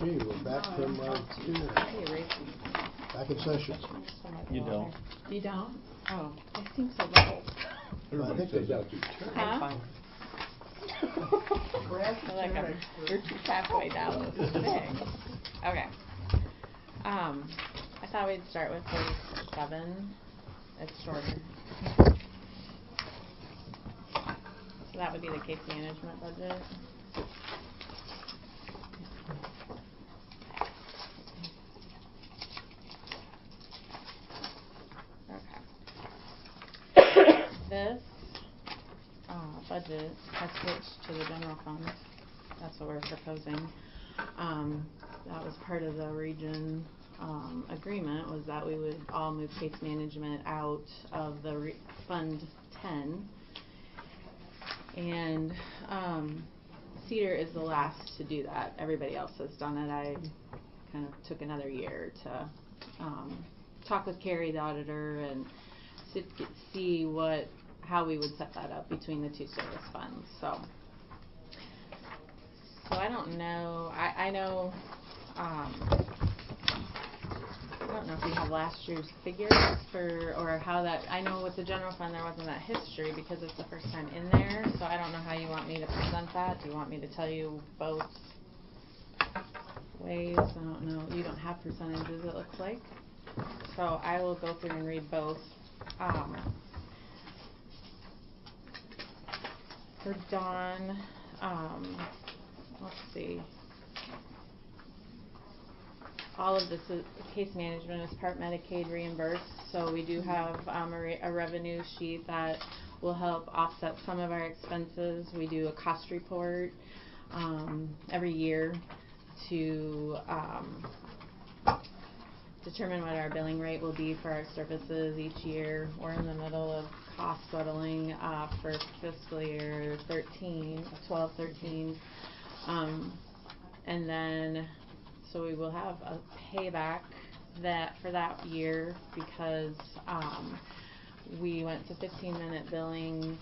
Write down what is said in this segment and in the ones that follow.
Okay, we're back from back in session. You don't. You don't? Oh, they seem so low. I think they got Huh? You're too halfway down this thing. Okay. I thought we'd start with page 7. It's shorter. So that would be the case management budget. Okay. This budget has switched to the general fund. That's what we're proposing. That was part of the region agreement, was that we would all move case management out of the Fund 10. And Cedar is the last to do that. Everybody else has done it. I kind of took another year to talk with Carrie, the auditor, and see how we would set that up between the two service funds. So I don't know. I know. I don't know if we have last year's figures or how that. I know with the general fund there wasn't that history because it's the first time in there. So I don't know how you want me to present that. Do you want me to tell you both ways? I don't know. You don't have percentages, it looks like. So I will go through and read both. For Dawn, let's see. All of this is case management is part Medicaid reimbursed, so we do have a revenue sheet that will help offset some of our expenses. We do a cost report every year to determine what our billing rate will be for our services each year. We're in the middle of cost settling for fiscal year 12-13, and then so we will have a payback for that year because we went to 15-minute billing.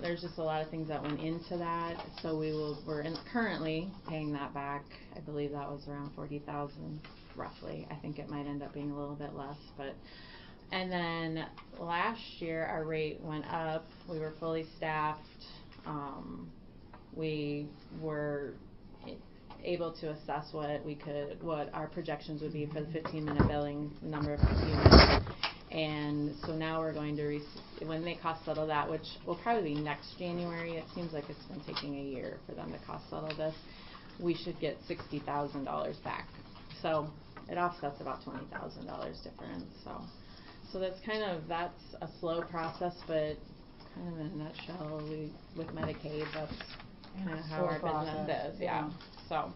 There's just a lot of things that went into that, so we're currently paying that back. I believe that was around $40,000 roughly. I think it might end up being a little bit less, but. And then last year our rate went up. We were fully staffed. We were able to assess what our projections would be for the 15-minute billing number of units. And so now we're going to when they cost settle that, which will probably be next January. It seems like it's been taking a year for them to cost settle this. We should get $60,000 back. So it offsets about $20,000 difference. So that's a slow process, but kind of in a nutshell, with Medicaid, that's kind of how our business is. Yeah. So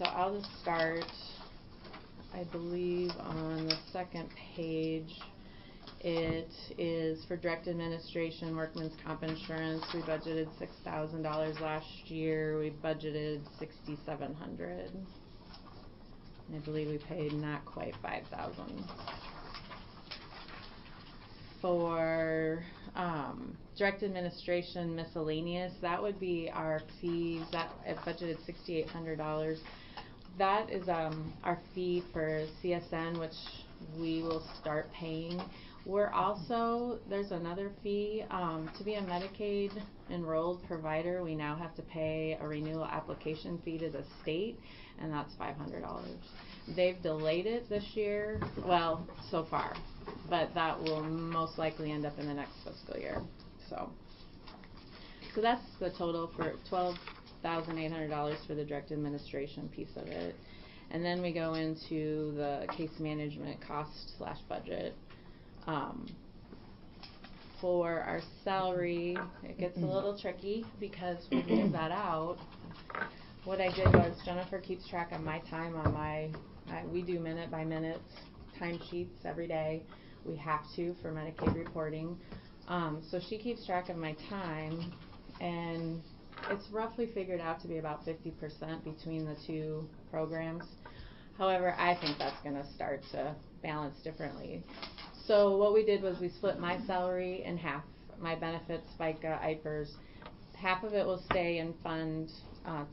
I'll just start. I believe on the second page, it is for direct administration, workman's comp insurance. We budgeted $6,000 last year. We budgeted $6,700. I believe we paid not quite $5,000. For direct administration miscellaneous, that would be our fees. That I budgeted $6,800. That is our fee for CSN, which we will start paying. There's another fee. To be a Medicaid enrolled provider, we now have to pay a renewal application fee to the state, and that's $500. They've delayed it this year, well, so far, but that will most likely end up in the next fiscal year. So that's the total for $12,800 for the direct administration piece of it. And then we go into the case management cost / budget. For our salary, it gets a little tricky because we move that out. What I did was Jennifer keeps track of my time on we do minute by minute timesheets every day. We have to for Medicaid reporting. So she keeps track of my time, and it's roughly figured out to be about 50% between the two programs. However, I think that's going to start to balance differently. So what we did was we split my salary in half. My benefits, FICA, IPERS, half of it will stay in Fund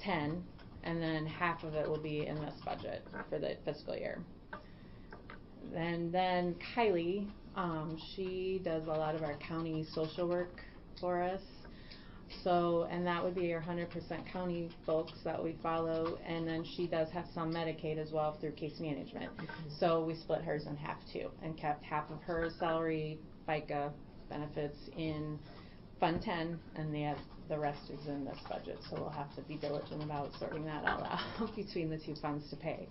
10, and then half of it will be in this budget for the fiscal year. And then Kylie, she does a lot of our county social work for us. So, and that would be your 100% county folks that we follow, and then she does have some Medicaid as well through case management. So we split hers in half too, and kept half of her salary FICA benefits in Fund 10, and the rest is in this budget. So we'll have to be diligent about sorting that all out between the two funds to pay.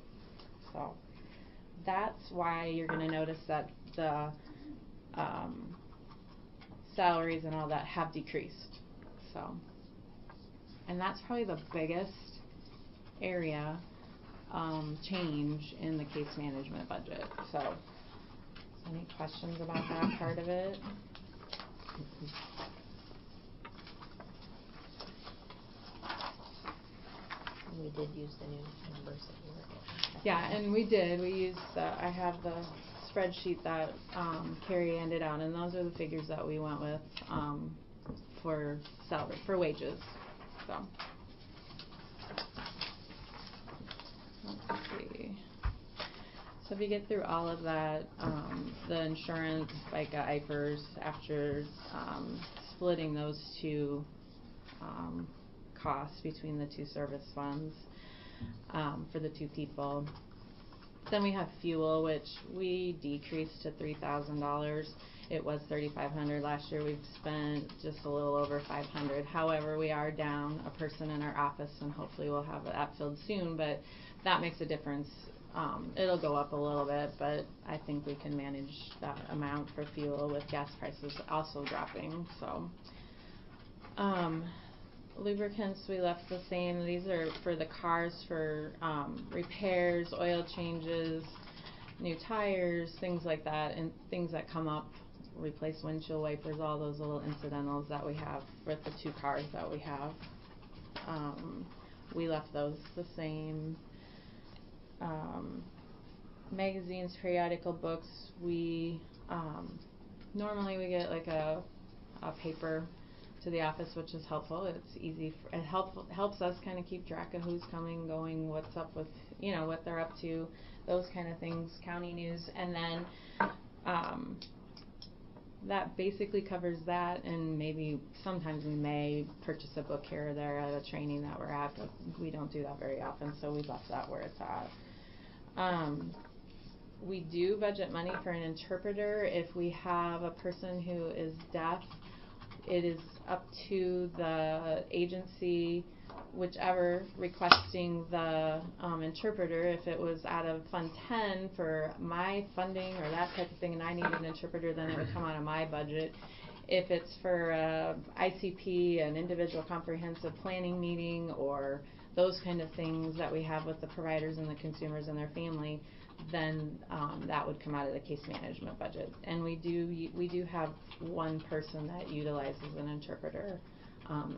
So that's why you're going to notice that the salaries and all that have decreased. So, and that's probably the biggest area change in the case management budget. So, any questions about that part of it? We did use the new numbers that you were getting. Yeah, and we did. We used I have the spreadsheet that Carrie handed out, and those are the figures that we went with for salary, for wages. So, let's see. So if you get through all of that, the insurance, FICA, IFRS, after splitting those two costs between the two service funds for the two people. Then we have fuel, which we decreased to $3,000. It was $3,500 last year. We've spent just a little over $500. However, we are down a person in our office, and hopefully we'll have that filled soon. But that makes a difference. It'll go up a little bit, but I think we can manage that amount for fuel with gas prices also dropping. So, lubricants we left the same. These are for the cars for repairs, oil changes, new tires, things like that, and things that come up. Replace windshield wipers, all those little incidentals that we have with the two cars that we have. We left those the same. Magazines, periodical books, we normally we get like a paper to the office, which is helpful. It's easy. It helps us kind of keep track of who's coming, going, what's up with, what they're up to, those kind of things, county news. And then that basically covers that, and maybe sometimes we may purchase a book here or there at a training that we're at, but we don't do that very often, so we left that where it's at. We do budget money for an interpreter if we have a person who is deaf. It is up to the agency, whichever requesting the interpreter. If it was out of Fund 10 for my funding or that type of thing, and I needed an interpreter, then it would come out of my budget. If it's for ICP, an individual comprehensive planning meeting, or those kind of things that we have with the providers and the consumers and their family, then that would come out of the case management budget. And we do have one person that utilizes an interpreter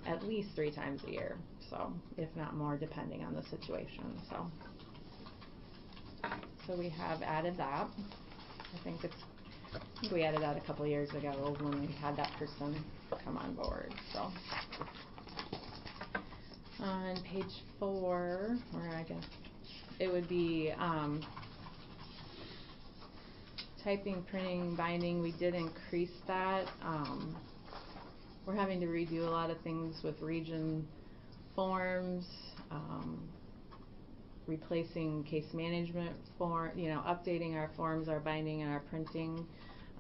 at least 3 times a year, so if not more, depending on the situation. So we have added that. I think we added that a couple of years ago when we had that person come on board. So on page 4, or I guess it would be typing, printing, binding. We did increase that. We're having to redo a lot of things with region forms, replacing case management form, updating our forms, our binding, and our printing.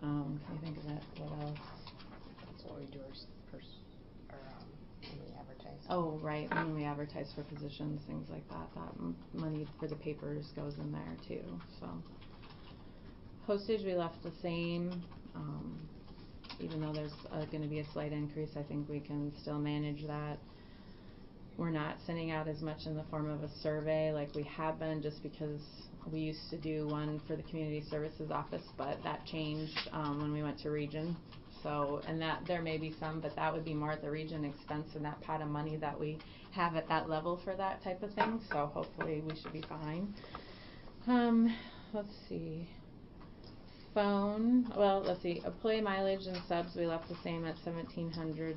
Can you think of that? What else? That's what we do when we advertise. Oh, right, when we advertise for positions, things like that. That money for the papers goes in there too. So postage we left the same. Even though there's going to be a slight increase, I think we can still manage that. We're not sending out as much in the form of a survey like we have been, just because we used to do one for the community services office, but that changed when we went to region. So, and that there may be some, but that would be more at the region expense in that pot of money that we have at that level for that type of thing. So hopefully we should be fine. Let's see. Phone. Well, let's see. Employee mileage and subs we left the same at $1,700.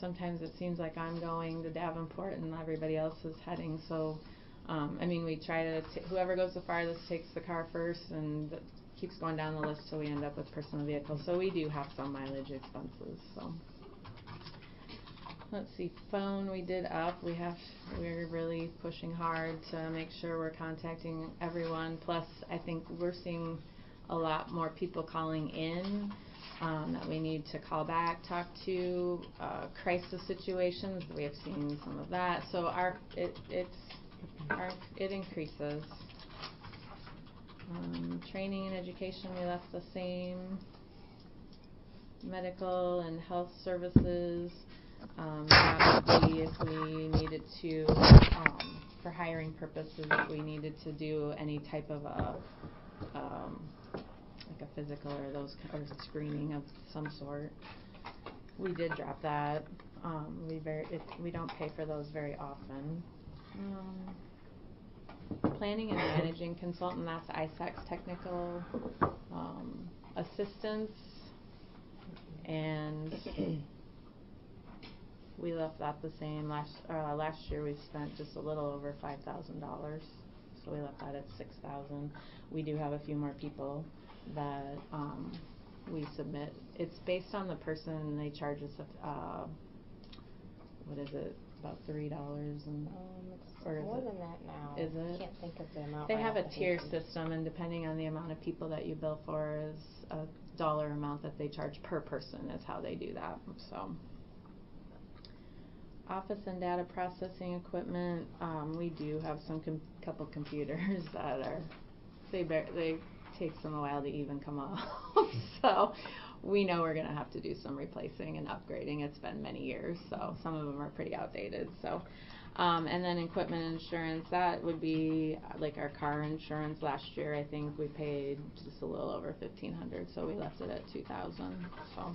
sometimes it seems like I'm going to Davenport and everybody else is heading, so, I mean, we try to, whoever goes the farthest takes the car first, and keeps going down the list till we end up with personal vehicles, so we do have some mileage expenses, so. Let's see, phone we did up, we're really pushing hard to make sure we're contacting everyone, plus I think we're seeing a lot more people calling in, that we need to call back, talk to, crisis situations, we have seen some of that, so it increases. Training and education we left the same. Medical and health services, obviously if we needed to, for hiring purposes, if we needed to do any type of like a physical or screening of some sort, we did drop that. We don't pay for those very often. Planning and managing consultant, that's ISAC's technical assistance, and we left that the same. Last year we spent just a little over $5,000, so we left that at $6,000. We do have a few more people that we submit. It's based on the person. They charge us what is it, about $3 and It's more than that now. Is it? I can't think of the amount. They right have off a the tier hand. system, and depending on the amount of people that you bill for is a dollar amount that they charge per person is how they do that. So office and data processing equipment, we do have some couple computers that are they takes them a while to even come off. So we know we're going to have to do some replacing and upgrading. It's been many years, so some of them are pretty outdated. So, and then equipment insurance, that would be like our car insurance. Last year, I think we paid just a little over $1,500, so we left it at $2,000. So,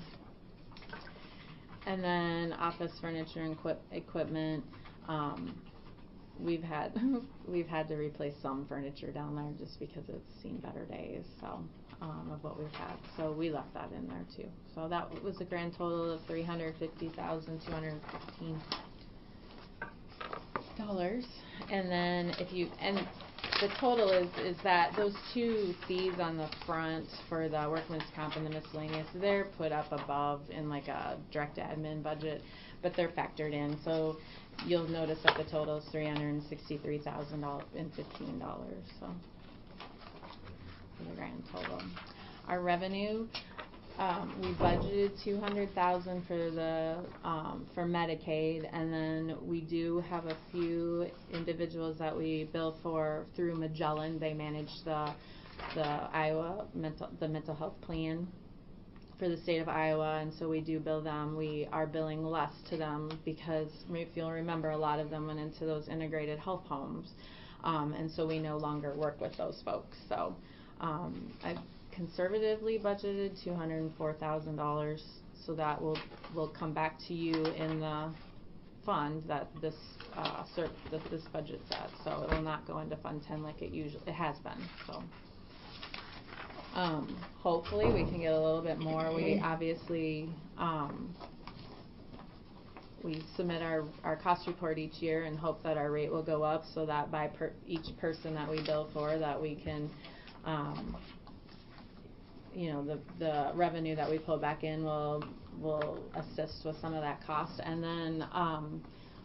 and then office furniture and equipment. We've had to replace some furniture down there just because it's seen better days. So. Of what we've had, so we left that in there too. So that was a grand total of $350,215. And then the total is that those two fees on the front for the workman's comp and the miscellaneous, they're put up above in like a direct admin budget, but they're factored in. So you'll notice that the total is $363,015. So. The grand total. Our revenue, we budgeted $200,000 for Medicaid, and then we do have a few individuals that we bill for through Magellan. They manage the Iowa mental health plan for the state of Iowa, and so we do bill them. We are billing less to them because, if you'll remember, a lot of them went into those integrated health homes, and so we no longer work with those folks. So. I conservatively budgeted $204,000, so that will come back to you in the fund that this budget's at. So it will not go into Fund 10 like it has been. So hopefully we can get a little bit more. We obviously we submit our cost report each year and hope that our rate will go up, so that by each person that we bill for, that we can. The revenue that we pull back in will assist with some of that cost, and then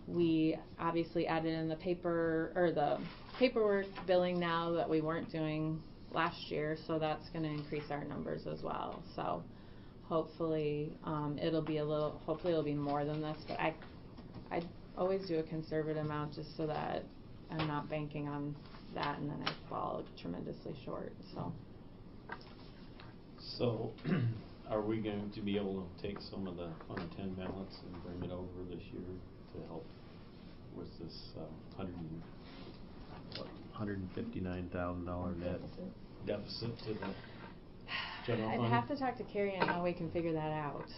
we obviously added in the paperwork billing now that we weren't doing last year, so that's going to increase our numbers as well. So hopefully it'll be more than this, but I always do a conservative amount just so that I'm not banking on that and then I fall tremendously short. So are we going to be able to take some of the Fund 10 balance and bring it over this year to help with this $159,000 net deficit to the general fund? I'd have to talk to Carrie on how we can figure that out,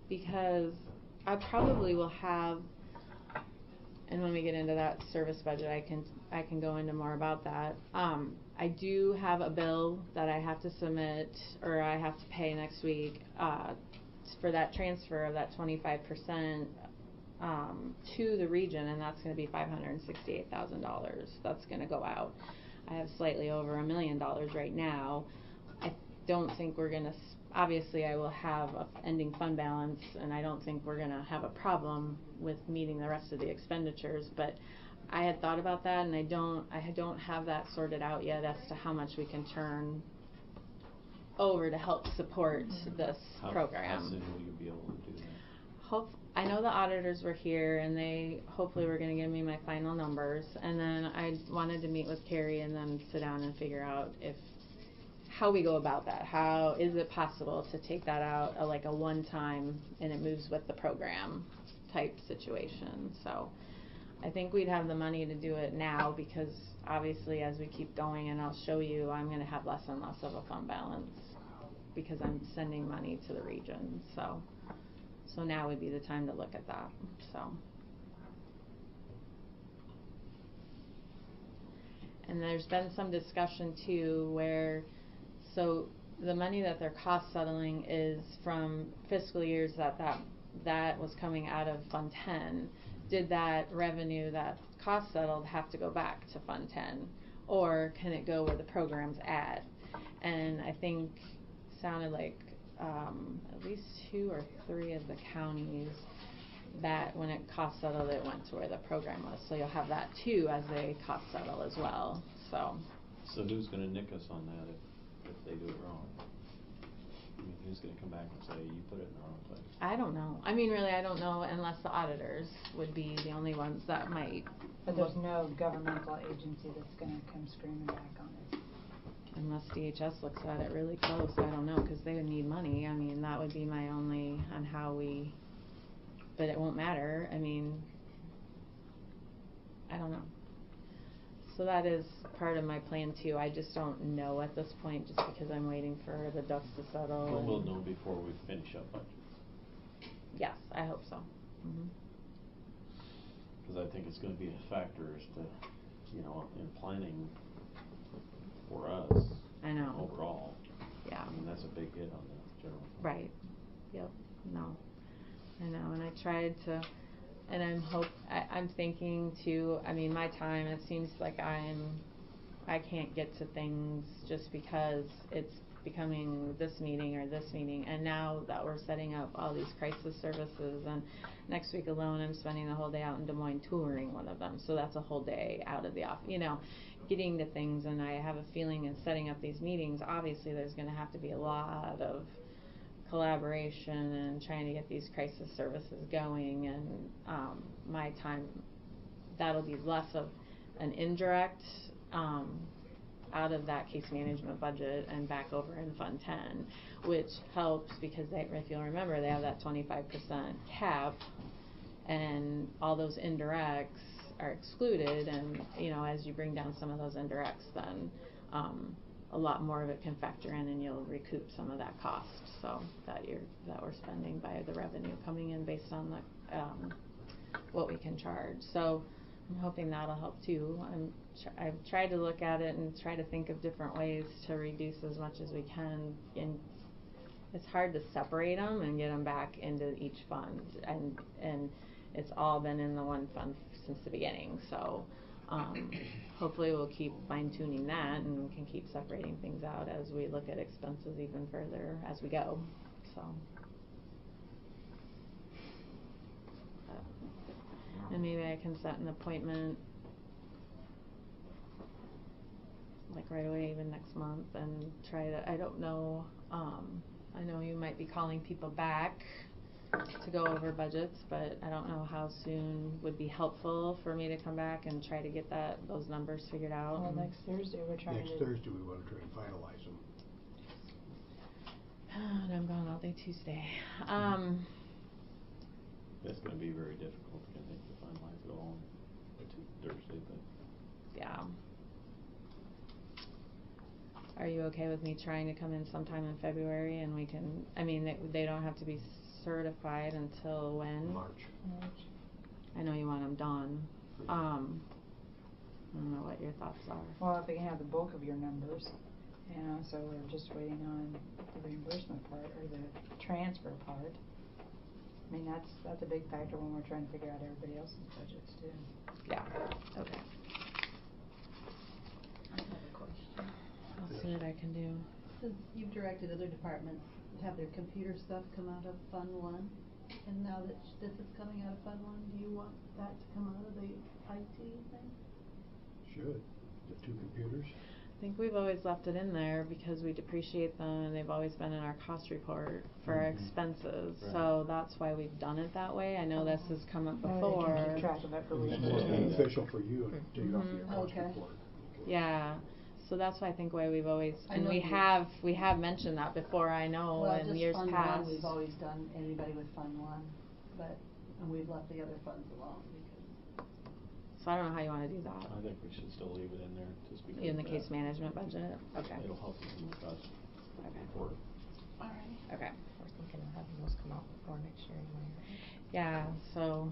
because I probably will have. And when we get into that service budget, I can go into more about that. I do have a bill that I have to submit, or I have to pay next week, for that transfer of that 25%, to the region, and that's gonna be $568,000. That's gonna go out. I have slightly over $1 million right now. I don't think we're gonna, obviously I will have a ending fund balance, and I don't think we're gonna have a problem with meeting the rest of the expenditures, but I had thought about that, and I don't have that sorted out yet as to how much we can turn over to help support this program. How soon will you be able to do that? I know the auditors were here, and they hopefully were going to give me my final numbers, and then I wanted to meet with Carrie and then sit down and figure out how we go about that. How is it possible to take that out like a one-time and it moves with the program type situation? So I think we'd have the money to do it now, because obviously as we keep going, and I'll show you, I'm going to have less and less of a fund balance because I'm sending money to the region. So now would be the time to look at that. So, and there's been some discussion too where, so the money that they're cost settling is from fiscal years that was coming out of Fund 10. Did that revenue that cost settled have to go back to Fund 10, or can it go where the program's at? And I think sounded like at least 2 or 3 of the counties that when it cost settled, it went to where the program was. So you'll have that too as they cost settle as well. So who's going to nick us on that if they do it wrong? I mean, who's going to come back and say you put it in the wrong place? I don't know. I mean, really, I don't know, unless the auditors would be the only ones that might. But there's no governmental agency that's going to come screaming back on it. Unless DHS looks at it really close, I don't know, because they would need money. I mean, that would be my only on how we, but it won't matter. I mean, I don't know. So that is part of my plan too. I just don't know at this point, just because I'm waiting for the dust to settle. But we'll know before we finish up budget. Yes, I hope so. Because I think it's going to be a factor as to, in planning for us. I know. Overall. Yeah. I mean, that's a big hit on the general fund. Right. Yep. No. I know, and I tried to, and I'm thinking too, I mean, my time, it seems like I can't get to things just because it's becoming this meeting or this meeting, and now that we're setting up all these crisis services, and next week alone I'm spending the whole day out in Des Moines touring one of them, so that's a whole day out of the office, getting to things. And I have a feeling in setting up these meetings, obviously there's going to have to be a lot of collaboration and trying to get these crisis services going, and my time, that'll be less of an indirect out of that case management budget and back over in Fund 10, which helps because if you'll remember, they have that 25% cap, and all those indirects are excluded, and as you bring down some of those indirects, then a lot more of it can factor in, and you'll recoup some of that cost, so that we're spending by the revenue coming in based on the what we can charge. So I'm hoping that'll help too. I've tried to look at it and try to think of different ways to reduce as much as we can, and it's hard to separate them and get them back into each fund, and it's all been in the one fund since the beginning. So hopefully we'll keep fine-tuning that, and we can keep separating things out as we look at expenses even further as we go. So and maybe I can set an appointment like right away, even next month, and try to, I don't know, I know you might be calling people back to go over budgets, but I don't know how soon would be helpful for me to come back and try to get those numbers figured out. Well, next Thursday we're trying Next Thursday we want to try and finalize them. And I'm gone all day Tuesday. That's going to be very difficult, I think, to finalize it all on Thursday, but yeah. Are you okay with me trying to come in sometime in February, and we can, I mean, they don't have to be certified until when? March. I know you want them done. I don't know what your thoughts are. Well, if we can have the bulk of your numbers. You know, so we're just waiting on the reimbursement part or the transfer part. I mean, that's a big factor when we're trying to figure out everybody else's budgets too. Yeah, okay. I have a question. I'll see what I can do. Since you've directed other departments to have their computer stuff come out of Fund 1, and now that this is coming out of Fund 1, do you want that to come out of the IT thing? Should. The 2 computers. I think we've always left it in there because we depreciate them and they've always been in our cost report for our expenses. Right. So that's why we've done it that way. I know this has come up That way they before. can keep track of it for It's more reimbursement. beneficial for you and take it off your cost Okay. report. Yeah. So that's why I think why we've always, I and know we you- have mentioned that before, I know, Well, in just years Fund past. 1, we've always done anybody with Fund 1, and we've left the other funds alone because. So I don't know how you wanna do that. I think we should still leave it in there, just because. In the of case that. management budget? Okay. It'll help us in the cost Okay. report. Alright. Okay. We're thinking of having those come out before next year anyway, right? Yeah, so,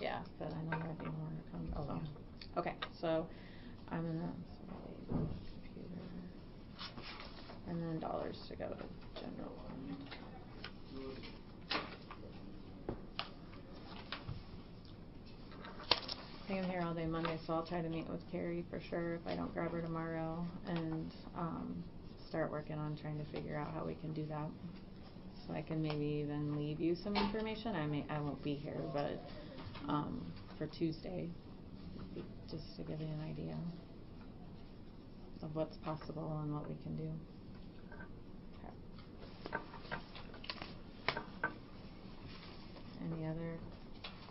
yeah, but I know there'll be more to come, Oh, so. yeah. Okay, so I'm gonna, computer, and then dollars to go to general fund. I think I'm here all day Monday, so I'll try to meet with Carrie for sure if I don't grab her tomorrow and, start working on trying to figure out how we can do that. So I can maybe even leave you some information. I won't be here, but, for Tuesday, just to give you an idea of what's possible and what we can do. Okay. Any other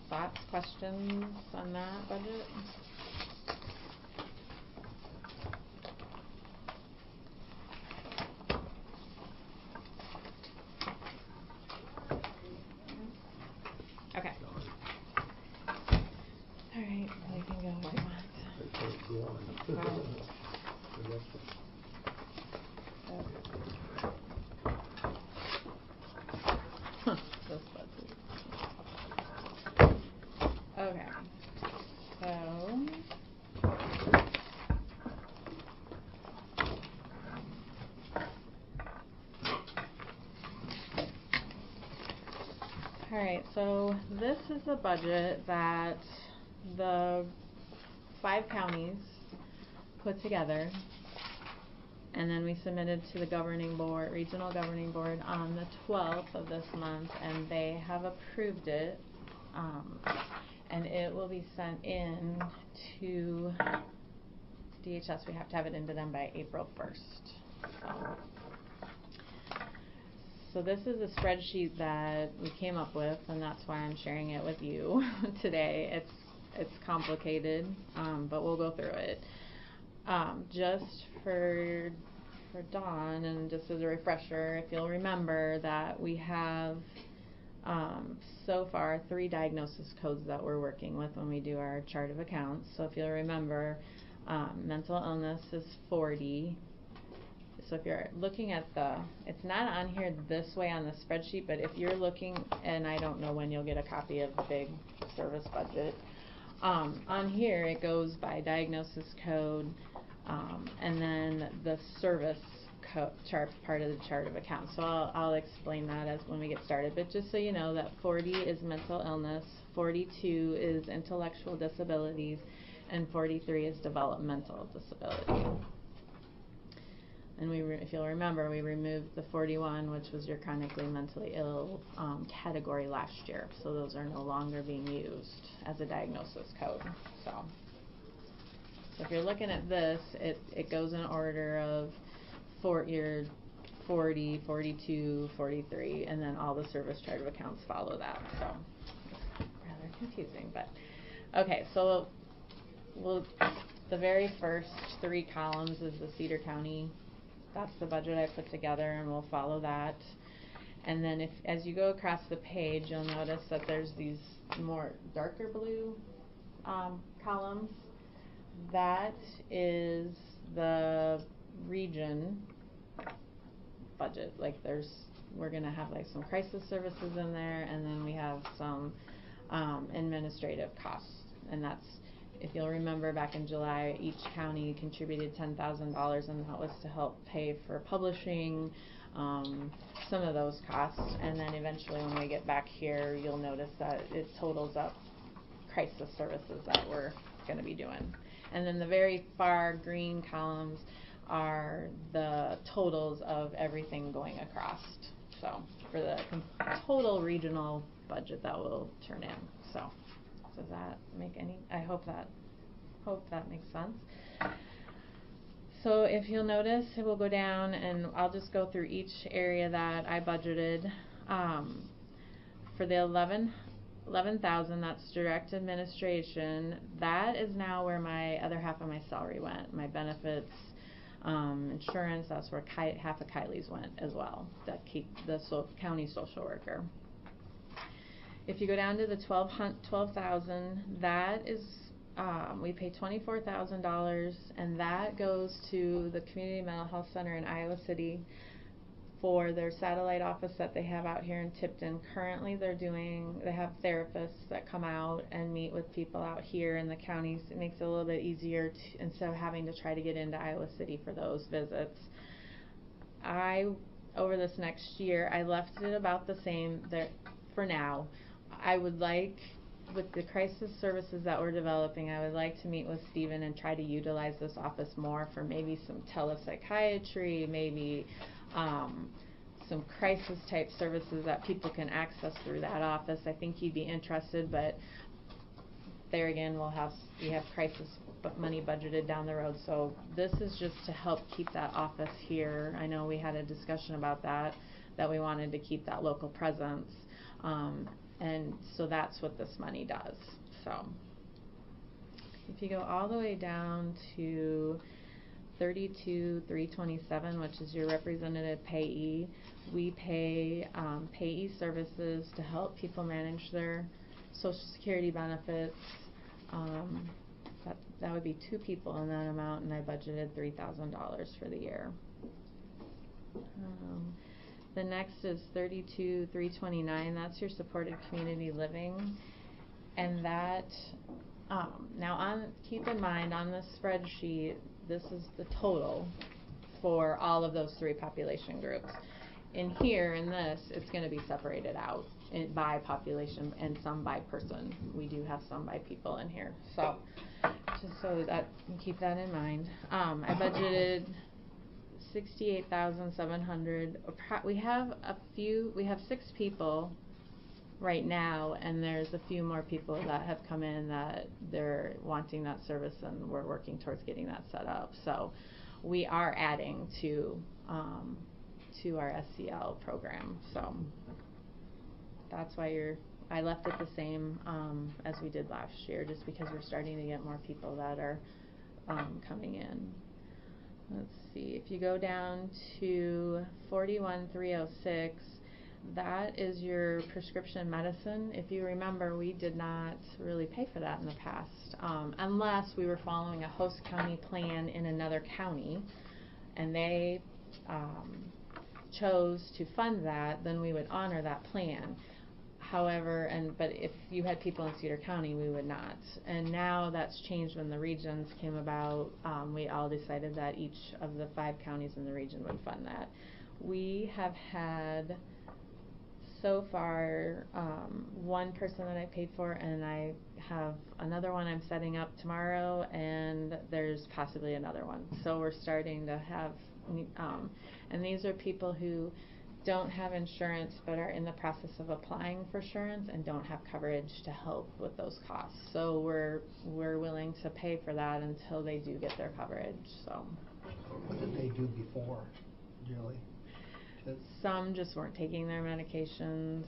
thoughts, questions on that budget? Okay. All right, we can go if you want. Okay, go on. Wow. The next one. Huh, this budget. Okay, so. Alright, so this is a budget that the 5 counties put together, and then we submitted to the governing board, regional governing board, on the 12th of this month, and they have approved it, and it will be sent in to DHS. We have to have it into them by April 1st. So this is a spreadsheet that we came up with, and that's why I'm sharing it with you today. It's complicated, but we'll go through it. Just for Dawn, and just as a refresher, if you'll remember that we have so far 3 diagnosis codes that we're working with when we do our chart of accounts. So if you'll remember, mental illness is 40. So if you're looking at it's not on here this way on the spreadsheet, but if you're looking, and I don't know when you'll get a copy of the big service budget, on here it goes by diagnosis code, and then the service chart, part of the chart of accounts. So I'll explain that as when we get started, but just so you know that 40 is mental illness, 42 is intellectual disabilities, and 43 is developmental disability. And if you'll remember, we removed the 41, which was your chronically mentally ill category last year. So those are no longer being used as a diagnosis code. So if you're looking at this, it goes in order of your 40, 42, 43, and then all the service chart of accounts follow that. So it's rather confusing, but okay. So the very first 3 columns is the Cedar County. That's the budget I put together, and we'll follow that. And then as you go across the page, you'll notice that there's these more darker blue columns. That is the region budget. Like we're gonna have like some crisis services in there, and then we have some administrative costs, and that's if you'll remember back in July, each county contributed $10,000, and that was to help pay for publishing, some of those costs. And then eventually when we get back here, you'll notice that it totals up crisis services that we're going to be doing. And then the very far green columns are the totals of everything going across. So for the total regional budget that will turn in. So does that make any? I hope that makes sense. So if you'll notice, it will go down, and I'll just go through each area that I budgeted. For the 11,000, that's direct administration. That is now where my other half of my salary went. My benefits, insurance, that's where half of Kylie's went as well. That keep the county social worker. If you go down to the 12,000, that is we pay $24,000, and that goes to the Community Mental Health Center in Iowa City for their satellite office that they have out here in Tipton. Currently they have therapists that come out and meet with people out here in the counties. It makes it a little bit easier instead of having to try to get into Iowa City for those visits. Over this next year, I left it about the same there for now. I would like, with the crisis services that we're developing, I would like to meet with Stephen and try to utilize this office more for maybe some telepsychiatry, maybe some crisis type services that people can access through that office. I think he'd be interested, but there again, we have crisis money budgeted down the road. So this is just to help keep that office here. I know we had a discussion about that we wanted to keep that local presence. And so that's what this money does. So if you go all the way down to 32,327, which is your representative payee, we pay payee services to help people manage their Social Security benefits. That would be 2 people in that amount, and I budgeted $3,000 for the year. The next is 32,329. That's your supported community living, and that keep in mind on this spreadsheet, this is the total for all of those 3 population groups. In here, in this, it's going to be separated out by population and some by person. We do have some by people in here, so just so that you keep that in mind. I budgeted 68,700. We have 6 people right now, and there's a few more people that have come in that they're wanting that service, and we're working towards getting that set up. So we are adding to our SCL program. So that's why I left it the same as we did last year, just because we're starting to get more people that are coming in. Let's see, if you go down to 41,306, that is your prescription medicine. If you remember, we did not really pay for that in the past, unless we were following a host county plan in another county, and they chose to fund that, then we would honor that plan. However, but if you had people in Cedar County, we would not. And now that's changed when the regions came about. We all decided that each of the 5 counties in the region would fund that. We have had so far 1 person that I paid for, and I have another one I'm setting up tomorrow, and there's possibly another one. So we're starting to have, and these are people who don't have insurance but are in the process of applying for insurance and don't have coverage to help with those costs. So we're willing to pay for that until they do get their coverage. So what did they do before, Julie? Some just weren't taking their medications.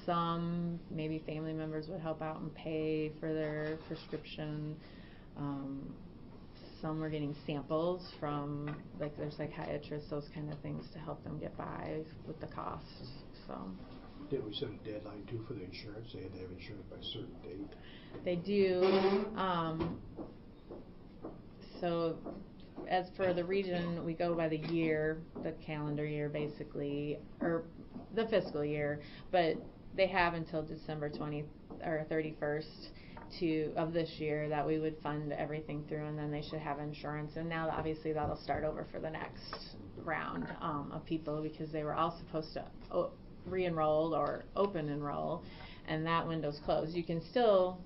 Some maybe family members would help out and pay for their prescription. Some were getting samples from like their psychiatrists, those kind of things, to help them get by with the cost. So Didn't we set a deadline too for the insurance? They had to have insurance by a certain date. they do. So as for the region, we go by the year, the calendar year basically, or the fiscal year, but they have until December 31st. of this year that we would fund everything through, and then they should have insurance. And now obviously that'll start over for the next round of people, because they were all supposed to re-enroll or open enroll, and that window's closed. You can still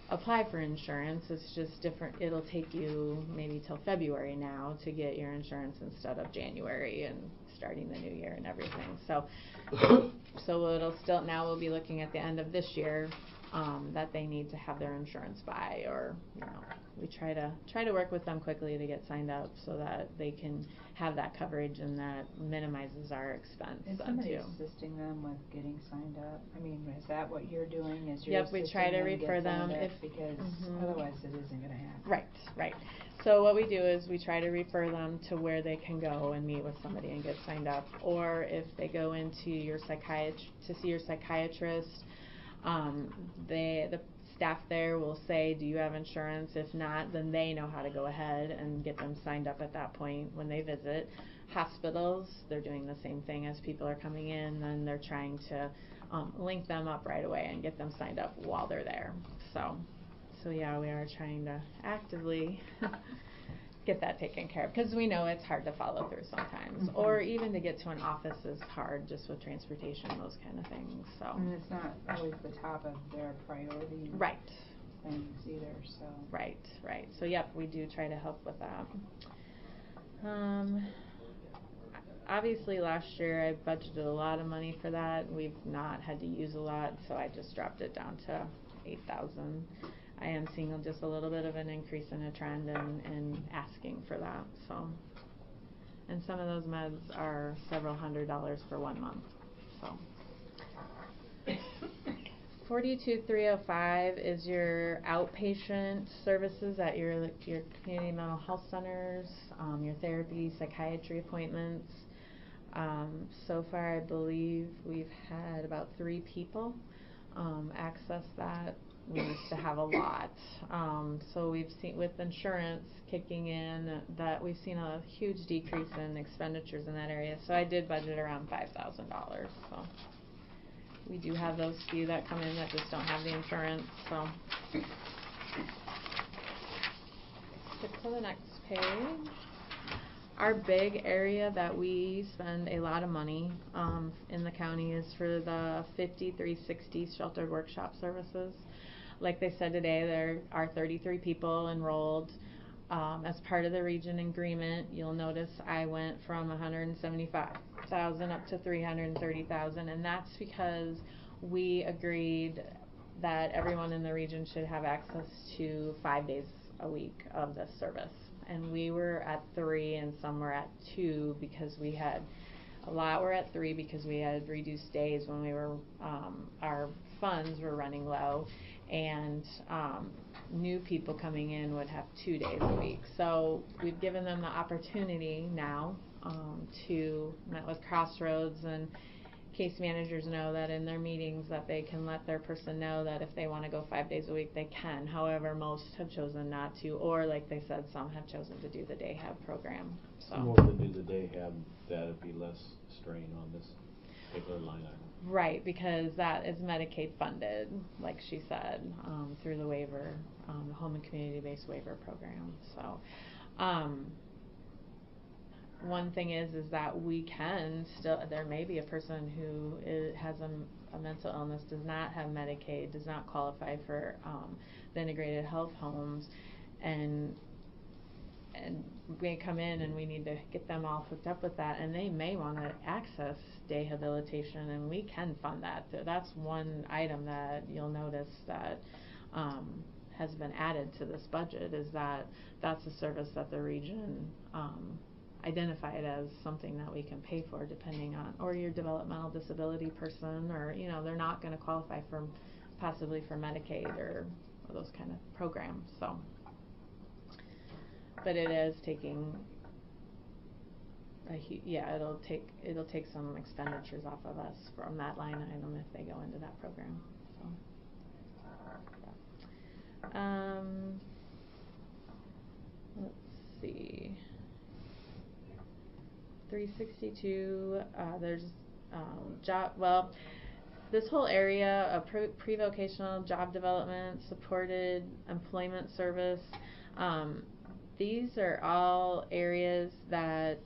apply for insurance. It's just different. It'll take you maybe till February now to get your insurance instead of January and starting the new year and everything. So it'll still, now we'll be looking at the end of this year that they need to have their insurance by, or we try to work with them quickly to get signed up so that they can have that coverage, and that minimizes our expense. Is somebody assisting them with getting signed up? I mean, is that what you're doing? Is you're Yep, we try to refer them because otherwise it isn't going to happen. Right. So what we do is we try to refer them to where they can go and meet with somebody and get signed up, or if they go into your to see your psychiatrist, the staff there will say, do you have insurance? If not, then they know how to go ahead and get them signed up at that point when they visit. Hospitals, they're doing the same thing. As people are coming in, then they're trying to link them up right away and get them signed up while they're there. So yeah, we are trying to actively get that taken care of, because we know it's hard to follow through sometimes, or even to get to an office is hard, just with transportation, those kind of things. So and it's not always the top of their priority things either. So right. So yep, we do try to help with that. Obviously last year I budgeted a lot of money for that. We've not had to use a lot, so I just dropped it down to $8,000. I am seeing just a little bit of an increase in a trend and asking for that. So, and some of those meds are several $100s for 1 month. So, 42305 is your outpatient services at your community mental health centers, your therapy, psychiatry appointments. So far, I believe we've had about 3 people access that. We used to have a lot. So we've seen, with insurance kicking in, that we've seen a huge decrease in expenditures in that area. So I did budget around $5,000. So we do have those few that come in that just don't have the insurance. So skip to the next page. Our big area that we spend a lot of money in the county is for the 5360 sheltered workshop services. Like they said today, there are 33 people enrolled. As part of the region agreement, you'll notice I went from $175,000 up to $330,000, and that's because we agreed that everyone in the region should have access to 5 days a week of this service. And we were at 3 and some were at 2, because we had a lot were at 3 because we had reduced days when we were our funds were running low, and new people coming in would have 2 days a week. So we've given them the opportunity now to met with Crossroads, and case managers know that in their meetings that they can let their person know that if they want to go 5 days a week, they can. However, most have chosen not to, or like they said, some have chosen to do the day hab program. So more to do the day hab, that'd be less strain on this particular line item. Right, because that is Medicaid funded, like she said, through the waiver, the home and community-based waiver program. So, one thing is that we can still, there may be a person who has a mental illness, does not have Medicaid, does not qualify for the integrated health homes, and we come in and we need to get them all hooked up with that, and they may want to access day habilitation, and we can fund that. So that's one item that you'll notice that has been added to this budget, is that that's a service that the region identified as something that we can pay for, depending on, or your developmental disability person, or they're not going to qualify for possibly for Medicaid or those kind of programs. So, but it is taking it'll take some expenditures off of us from that line item if they go into that program. So let's see, 362, there's this whole area of pre-vocational job development, supported employment service, these are all areas that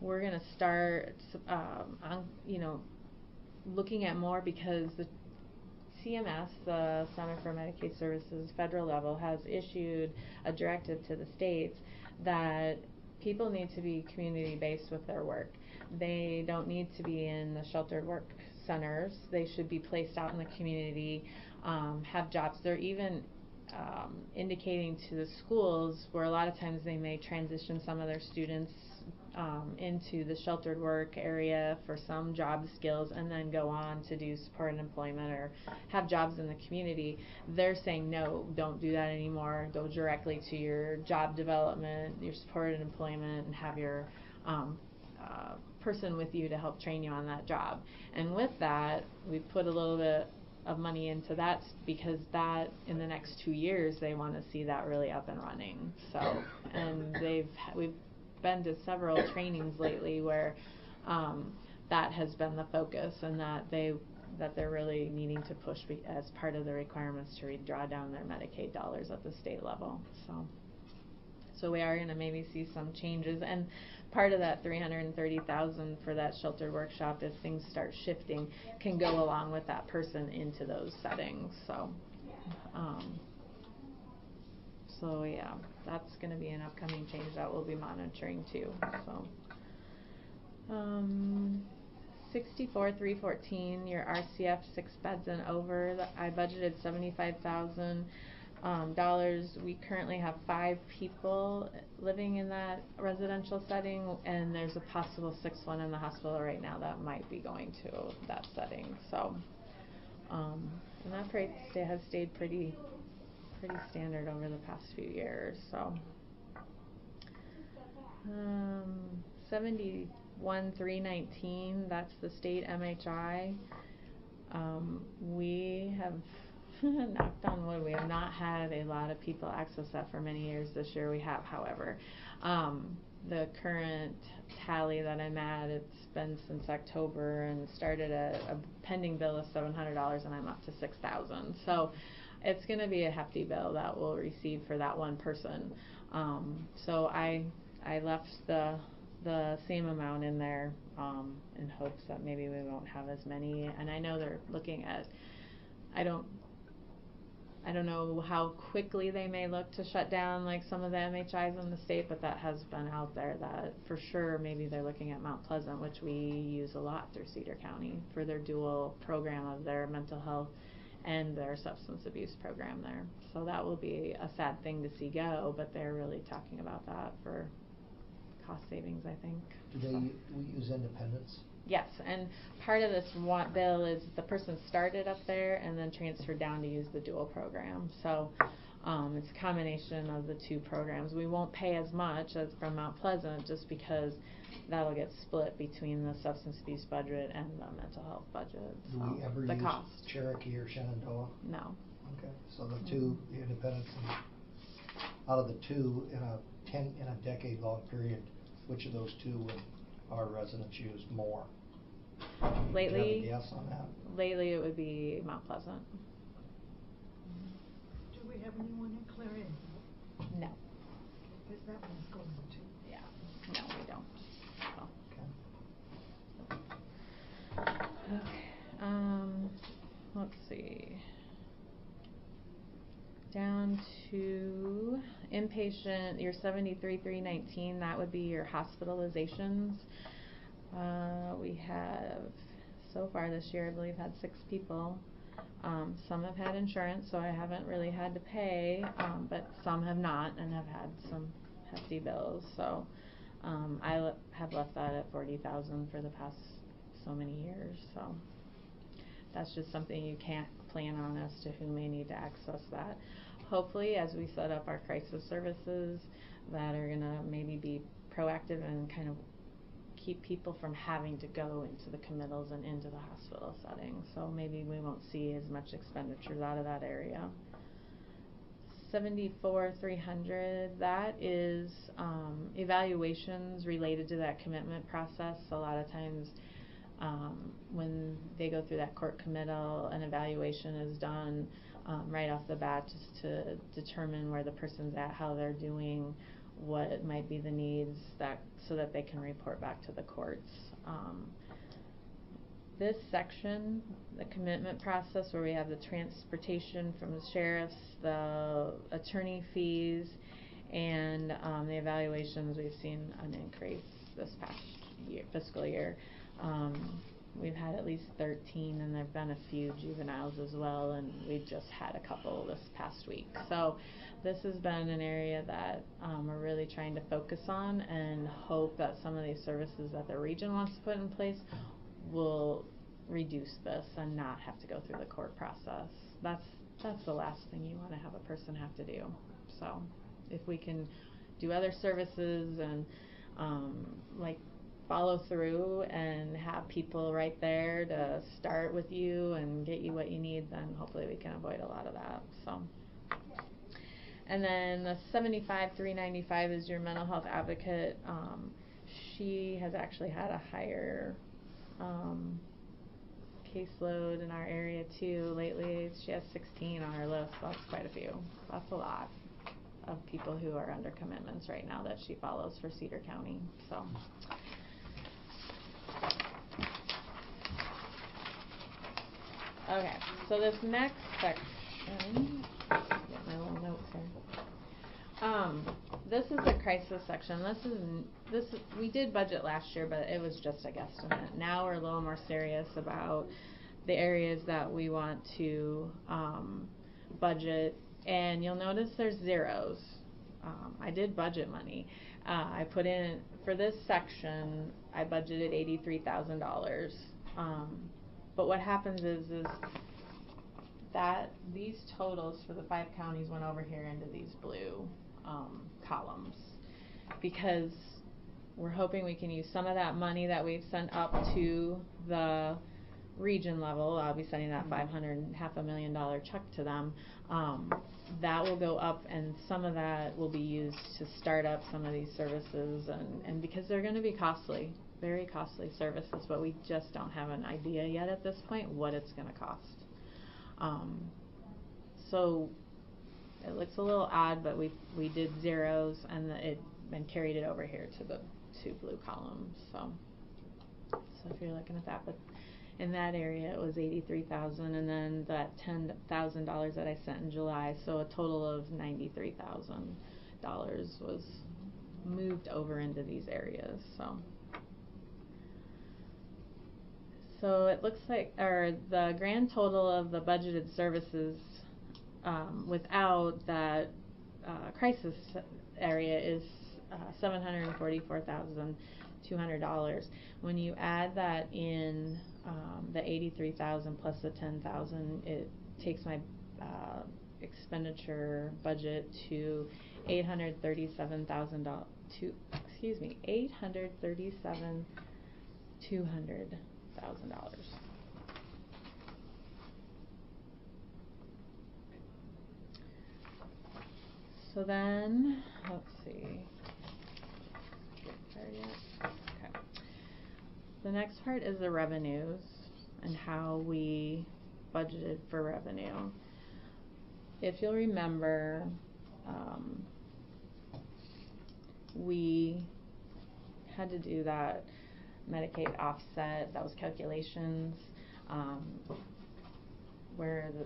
we're going to start looking at more, because the CMS, the Center for Medicaid Services, federal level, has issued a directive to the states that people need to be community-based with their work. They don't need to be in the sheltered work centers. They should be placed out in the community, have jobs. They're even indicating to the schools where a lot of times they may transition some of their students into the sheltered work area for some job skills and then go on to do supported employment or have jobs in the community. They're saying, no, don't do that anymore. Go directly to your job development, your supported employment, and have your person with you to help train you on that job. And with that, we put a little bit of money into that, because that in the next 2 years they want to see that really up and running. So, and we've been to several trainings lately where that has been the focus, and that they're really needing to push as part of the requirements to draw down their Medicaid dollars at the state level. So we are going to maybe see some changes, and part of that $330,000 for that sheltered workshop, if things start shifting, can go along with that person into those settings. So yeah, that's going to be an upcoming change that we'll be monitoring too. So 64,314, your RCF 6 beds and over. I budgeted $75,000. We currently have 5 people living in that residential setting, and there's a possible 6th one in the hospital right now that might be going to that setting. So, and that rate has stayed pretty standard over the past few years. So, 71,319, that's the state MHI. We have knocked on wood, we have not had a lot of people access that for many years. This year we have, however. The current tally that I'm at, it's been since October, and started at a pending bill of $700, and I'm up to $6,000. So it's going to be a hefty bill that we'll receive for that one person. So I left the same amount in there in hopes that maybe we won't have as many. And I know they're looking at, I don't know how quickly they may look to shut down like some of the MHIs in the state, but that has been out there that for sure maybe they're looking at Mount Pleasant, which we use a lot through Cedar County for their dual program of their mental health and their substance abuse program there. So that will be a sad thing to see go, but they're really talking about that for cost savings, I think. Do we use independents? Yes, and part of this bill is the person started up there and then transferred down to use the dual program. So it's a combination of the 2 programs. We won't pay as much as from Mount Pleasant, just because that'll get split between the substance abuse budget and the mental health budget. Do we ever use Cherokee or Shenandoah? No. Okay, so the 2 independents, out of the 2 in a decade-long period, which of those 2 would our residents use more? Lately, do you have a guess on that? Lately it would be Mount Pleasant. Do we have anyone in Clarion? No. Because that one's going to. Yeah. No, we don't. So. Okay. Let's see. Down to inpatient, your 73,319, that would be your hospitalizations. We have, so far this year, I believe, had 6 people. Some have had insurance, so I haven't really had to pay, but some have not and have had some hefty bills. So I have left that at $40,000 for the past so many years. So that's just something you can't plan on as to who may need to access that. Hopefully, as we set up our crisis services that are going to maybe be proactive and kind of keep people from having to go into the committals and into the hospital setting. So maybe we won't see as much expenditures out of that area. 74,300, that is evaluations related to that commitment process. A lot of times when they go through that court committal, an evaluation is done right off the bat just to determine where the person's at, how they're doing, what might be the needs, that so that they can report back to the courts. This section, the commitment process, where we have the transportation from the sheriffs, the attorney fees, and the evaluations, we've seen an increase this past year, fiscal year. We've had at least 13, and there have been a few juveniles as well, and we just had a couple this past week. So this has been an area that we're really trying to focus on, and hope that some of these services that the region wants to put in place will reduce this and not have to go through the court process. That's the last thing you want to have a person have to do. So if we can do other services and like follow through and have people right there to start with you and get you what you need, then hopefully we can avoid a lot of that. So, and then the 75,395 is your mental health advocate. She has actually had a higher caseload in our area too lately. She has 16 on her list. That's quite a few. That's a lot of people who are under commitments right now that she follows for Cedar County. So. Okay, so this next section, get my little notes here. This is the crisis section. This is we did budget last year, but it was just a guesstimate. Now we're a little more serious about the areas that we want to budget, and you'll notice there's zeros. I did budget money. I put in for this section. I budgeted $83,000. But what happens is that these totals for the 5 counties went over here into these blue columns, because we're hoping we can use some of that money that we've sent up to the region level. I'll be sending that $500,000 check to them. That will go up, and some of that will be used to start up some of these services, and because they're going to be costly, very costly services, but we just don't have an idea yet at this point what it's going to cost. So it looks a little odd, but we did zeros and carried it over here to the 2 blue columns. So if you're looking at that, but in that area it was 83,000, and then that $10,000 that I sent in July, so a total of $93,000 was moved over into these areas. So it looks like, the grand total of the budgeted services without that crisis area is $744,200. When you add that in, the $83,000 plus the $10,000, it takes my expenditure budget to $837,200. So then, let's see. Okay. The next part is the revenues and how we budgeted for revenue. If you'll remember, we had to do that Medicaid offset, those calculations, where the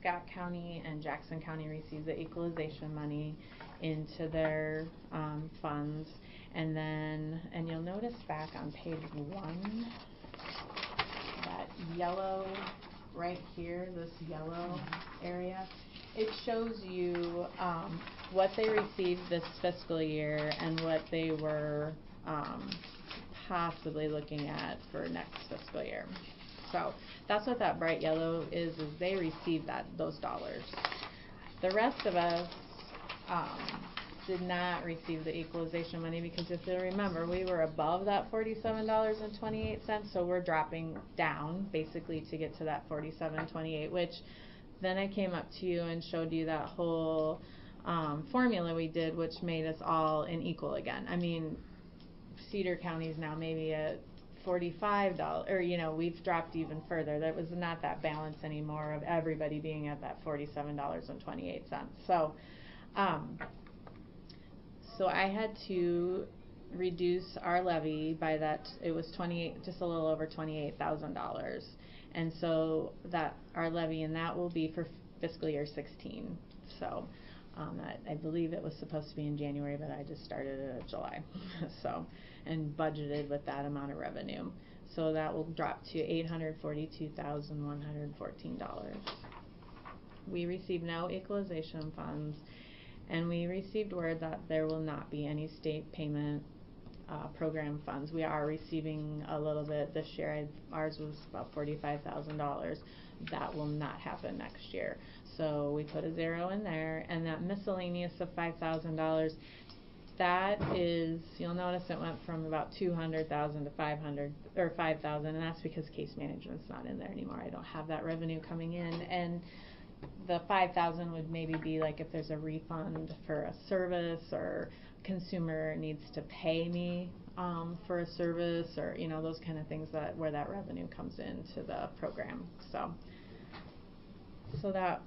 Scott County and Jackson County receive the equalization money into their funds, and you'll notice back on page 1, that yellow right here, this yellow area, it shows you what they received this fiscal year and what they were possibly looking at for next fiscal year. So that's what that bright yellow is they received those dollars. The rest of us did not receive the equalization money, because if you remember, we were above that $47.28, so we're dropping down basically to get to that $47.28, which then I came up to you and showed you that whole formula we did, which made us all in equal again. I mean, Cedar County is now maybe at $45, or, you know, we've dropped even further. There was not that balance anymore of everybody being at that $47.28. So, so I had to reduce our levy by that. It was just a little over $28,000, and so that our levy, and that will be for fiscal year 16. So, I believe it was supposed to be in January, but I just started it in July. So, and budgeted with that amount of revenue. So that will drop to $842,114. We received no equalization funds, and we received word that there will not be any state payment program funds. We are receiving a little bit this year. Ours was about $45,000. That will not happen next year. So we put a 0 in there, and that miscellaneous of $5,000, that is, you'll notice it went from about $200,000 to $5,000, and that's because case management's not in there anymore. I don't have that revenue coming in, and the $5,000 would maybe be like if there's a refund for a service, or consumer needs to pay me for a service, or, you know, those kind of things where that revenue comes into the program. So that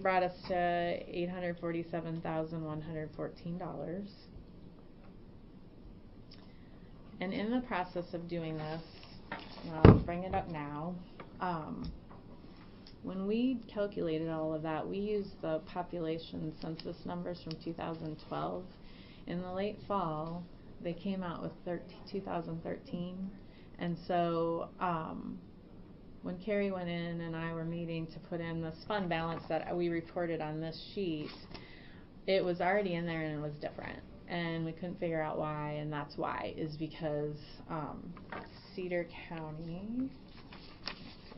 brought us to $847,114. And in the process of doing this, I'll bring it up now. When we calculated all of that, we used the population census numbers from 2012. In the late fall, they came out with 2013, and so when Carrie went in and I were meeting to put in this fund balance that we reported on this sheet, it was already in there and it was different, and we couldn't figure out why. And that's why, is because Cedar County,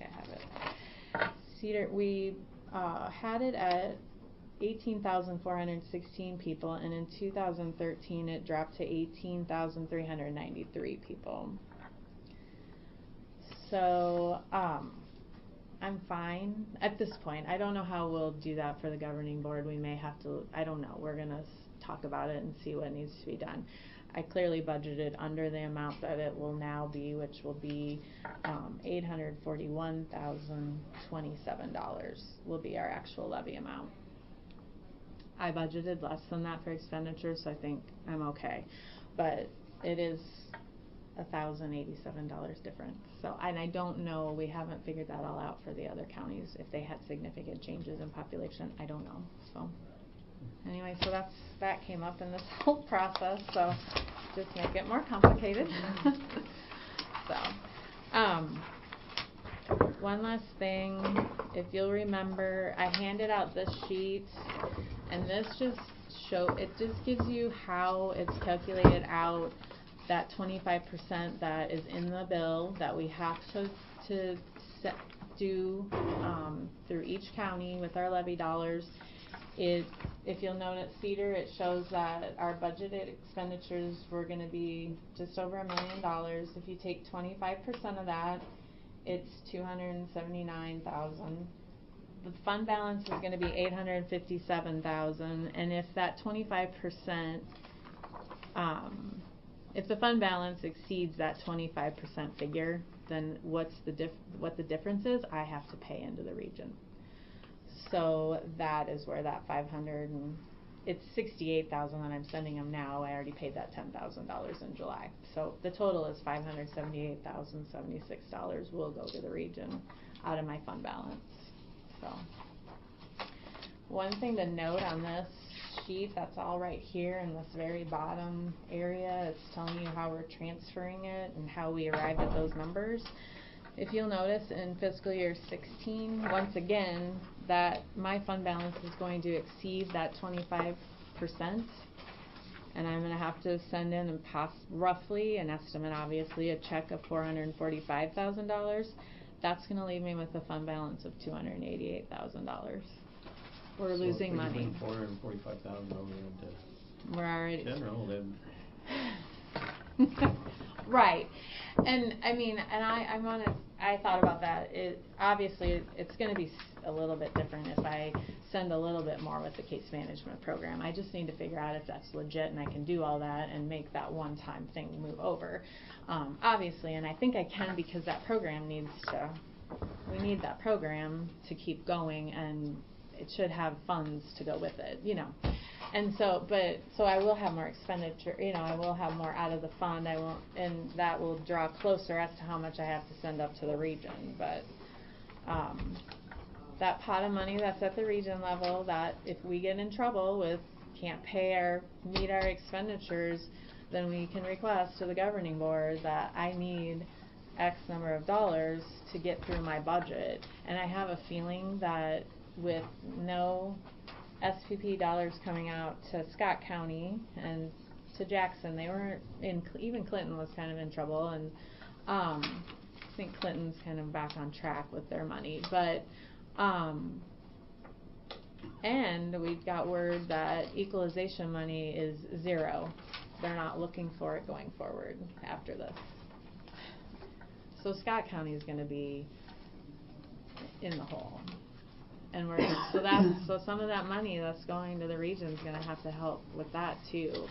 I have it. Cedar, we had it at 18,416 people, and in 2013 it dropped to 18,393 people. So I'm fine at this point. I don't know how we'll do that for the governing board. We may have to, I don't know. We're going to talk about it and see what needs to be done. I clearly budgeted under the amount that it will now be, which will be $841,027 will be our actual levy amount. I budgeted less than that for expenditures, so I think I'm okay. But it is $1,087 difference. So, and I don't know, we haven't figured that all out for the other counties, if they had significant changes in population. I don't know. So anyway, so that came up in this whole process, so just make it more complicated. So one last thing, if you'll remember, I handed out this sheet, and this just gives you how it's calculated out, that 25% that is in the bill that we have to do through each county with our levy dollars. If you'll note at Cedar, it shows that our budgeted expenditures were going to be just over $1 million. If you take 25% of that, it's $279,000. The fund balance is going to be $857,000, and if that 25%, if the fund balance exceeds that 25% figure, then what the difference is, I have to pay into the region. So that is where that it's $68,000 that I'm sending them now. I already paid that $10,000 in July. So the total is $578,076 will go to the region out of my fund balance. So one thing to note on this sheet, that's all right here in this very bottom area, it's telling you how we're transferring it and how we arrived at those numbers. If you'll notice, in fiscal year 16, once again, that my fund balance is going to exceed that 25%, and I'm going to have to send in and roughly an estimate, obviously, a check of $445,000. That's going to leave me with a fund balance of $288,000. We're losing money. So if we bring $445,000 over into we're already general, then Right. And I mean, and I'm honest, I thought about that. Obviously it's going to be a little bit different if I send a little bit more with the case management program. I just need to figure out if that's legit and I can do all that and make that one-time thing move over. Obviously, and I think I can because that program we need that program to keep going, and it should have funds to go with it, you know. And so I will have more expenditure, you know, I will have more out of the fund. I won't, and that will draw closer as to how much I have to send up to the region. But that pot of money that's at the region level, that if we get in trouble with can't meet our expenditures, then we can request to the governing board that I need X number of dollars to get through my budget. And I have a feeling that with no SPP dollars coming out to Scott County and to Jackson, they were even Clinton was kind of in trouble, and I think Clinton's kind of back on track with their money, but and we got word that equalization money is zero. They're not looking for it going forward after this. So Scott County is going to be in the hole. And so some of that money that's going to the region is going to have to help with that too.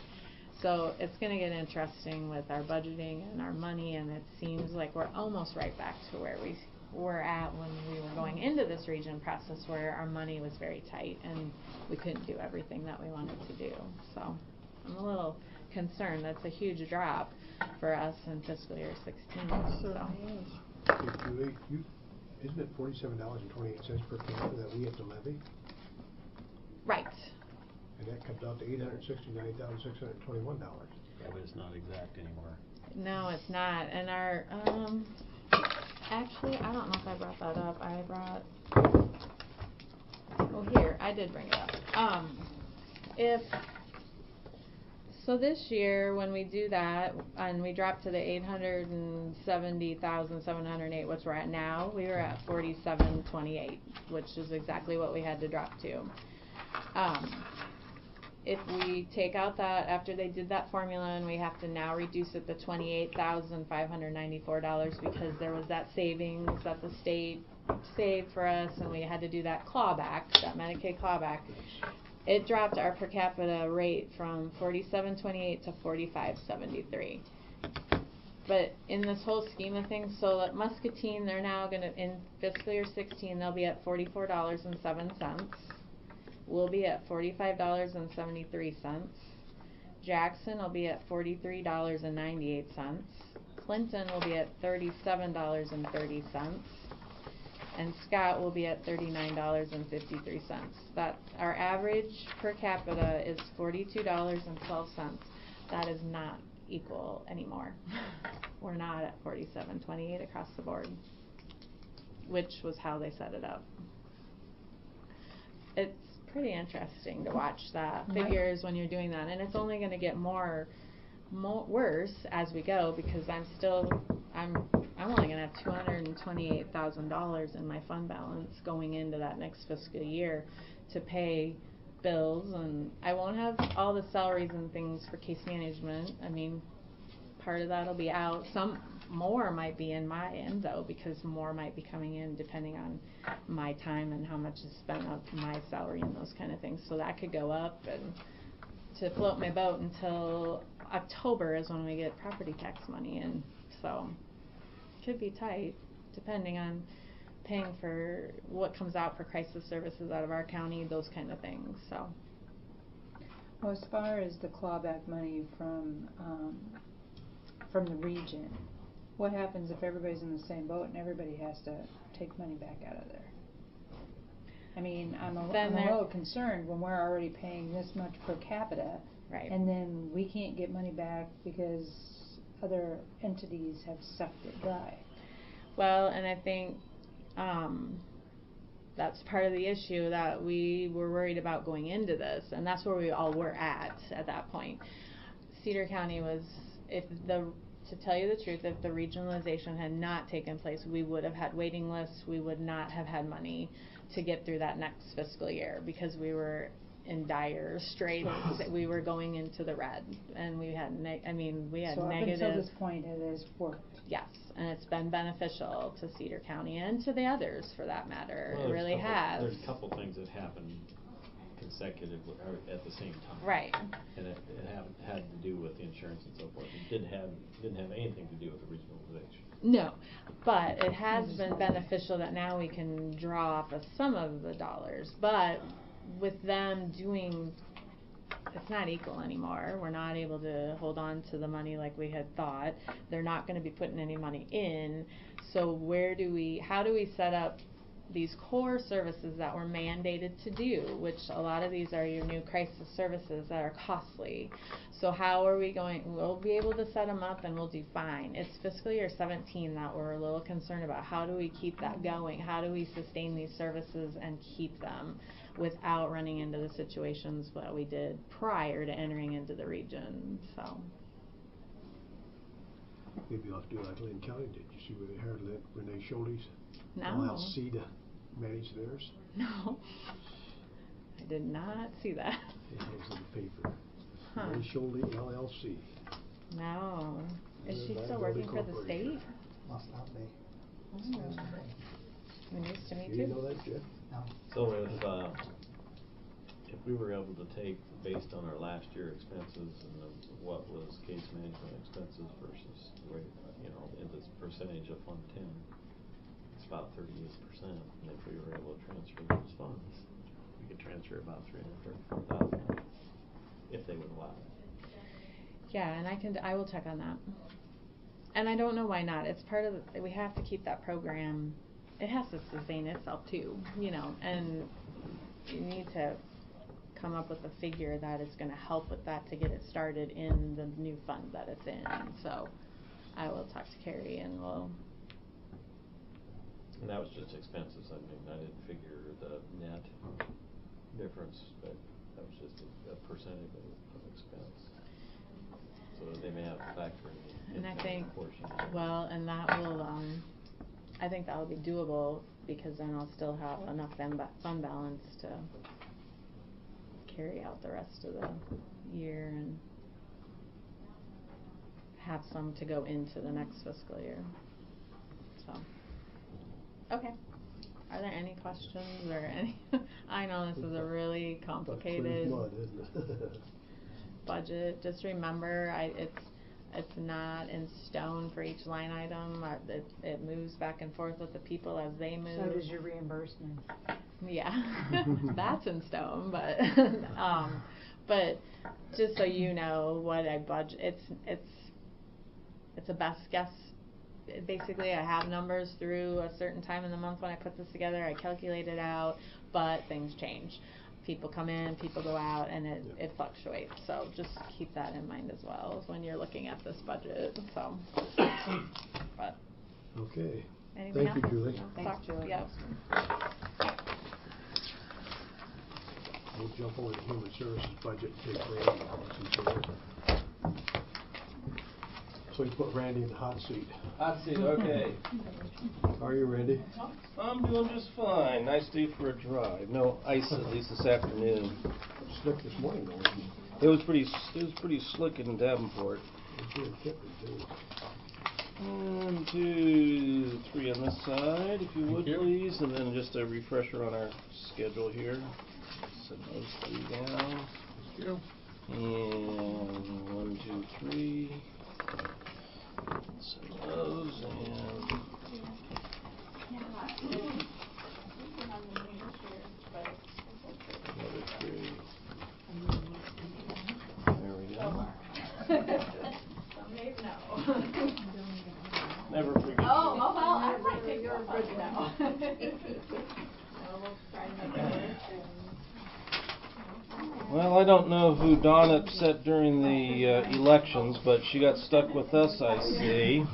So it's going to get interesting with our budgeting and our money, and it seems like we're almost right back to where we were at when we were going into this region process, where our money was very tight and we couldn't do everything that we wanted to do. So I'm a little concerned. That's a huge drop for us in fiscal year 16. Isn't it $47.28 per capita that we have to levy? Right. And that comes out to $869,621. Yeah, but it's not exact anymore. No, it's not. And our actually, I don't know if I brought that up. Here, I did bring it up. So this year, when we do that, and we drop to the 870,708, which we're at now, we were at 4728, which is exactly what we had to drop to. If we take out that, after they did that formula, and we have to now reduce it to $28,594 because there was that savings that the state saved for us, and we had to do that clawback, that Medicaid clawback. It dropped our per capita rate from $47.28 to $45.73. But in this whole scheme of things, so at Muscatine, they're now going to, in fiscal year 16, they'll be at $44.07. We'll be at $45.73. Jackson will be at $43.98. Clinton will be at $37.30. And Scott will be at $39.53. That our average per capita is $42.12. That is not equal anymore. We're not at $47.28 across the board, which was how they set it up. It's pretty interesting to watch that figures when you're doing that, and it's only going to get more worse as we go, because I'm only going to have $228,000 in my fund balance going into that next fiscal year to pay bills, and I won't have all the salaries and things for case management. I mean, part of that will be out. Some more might be in my end though, because more might be coming in depending on my time and how much is spent of my salary and those kind of things. So that could go up, and to float my boat until October is when we get property tax money in. So it could be tight depending on paying for what comes out for crisis services out of our county, those kind of things. So, well, as far as the clawback money from the region, what happens if everybody's in the same boat and everybody has to take money back out of there? I mean, I'm a little concerned when we're already paying this much per capita, right, and then we can't get money back because other entities have sucked it dry. Well, and I think that's part of the issue that we were worried about going into this, and that's where we all were at that point. Cedar County was, to tell you the truth, if the regionalization had not taken place, we would have had waiting lists. We would not have had money to get through that next fiscal year, because we were in dire straits. We were going into the red, and we had we had So negative. up until this point, it has worked. Yes, and it's been beneficial to Cedar County and to the others for that matter. Well, It really has. There's a couple things that happened consecutively or at the same time. Right. And it had to do with the insurance and so forth. It didn't have anything to do with the regionalization. No, but it has been beneficial that now we can draw off of some of the dollars. But with them doing, it's not equal anymore. We're not able to hold on to the money like we had thought. They're not going to be putting any money in. So how do we set up these core services that we're mandated to do, which a lot of these are your new crisis services that are costly. So how are we going, we'll be able to set them up and we'll do fine. It's fiscal year 17 that we're a little concerned about. How do we keep that going? How do we sustain these services and keep them without running into the situations that we did prior to entering into the region? So Maybe you'll have to do like Lynn County did. You see where they hired Renee Schultes? No. LLC to manage theirs? No. I did not see that. It was in the paper. Huh. Renee Schulte, LLC. No. Is she Liability still working for the Corporation. state? Must not be. It's Oh. news to me. News to me You didn't too. know that, Jeff? No. So if we were able to take based on our last year expenses and what was case management expenses versus in this percentage of Fund 10, it's about 38%. And if we were able to transfer those funds, we could transfer about $334,000 if they would allow it. Yeah, and I will check on that. And I don't know why not. It's part of we have to keep that program. It has to sustain itself too, and you need to come up with a figure that is going to help with that to get it started in the new fund that it's in. So I will talk to Carrie and we'll. And that was just expenses. I mean, I didn't figure the net difference, but that was just a percentage of expense. So they may have to factor in And I think, portion. well, and that will, I think that will be doable because then I'll still have enough fund balance to carry out the rest of the year and have some to go into the next fiscal year. So, okay. Are there any questions or any? I know this is a really complicated Mud, isn't it? budget. Just remember, it's not in stone for each line item. It moves back and forth with the people as they move. So does your reimbursement. Yeah, that's in stone, but but just so you know what I budget, it's a best guess. Basically, I have numbers through a certain time in the month when I put this together. I calculate it out, but things change. People come in, people go out, and it fluctuates. So just keep that in mind as well when you're looking at this budget. So, but Okay. anything Thank you, else? Julie. No? Thanks, Julie. Yep. We'll jump over to Human Services budget and take Randy since you're there. So you put Randy in the hot seat. Hot seat, okay. How are you, Randy? I'm doing just fine. Nice day for a drive. No ice at least this afternoon. Slick this morning, though, wasn't It was pretty slick in Davenport. it? Here in Kipling, too. 1, 2, 3 on this side, if you would, Thank you. please, and then just a refresher on our schedule here. Set those 3 down. Thank you. And 1, 2, 3. Set those and. Another 3. There we go. Never forget. Oh, well, I might take your budget now. We'll try to make it work. Well, I don't know who Dawn upset during the elections, but she got stuck with us, I see.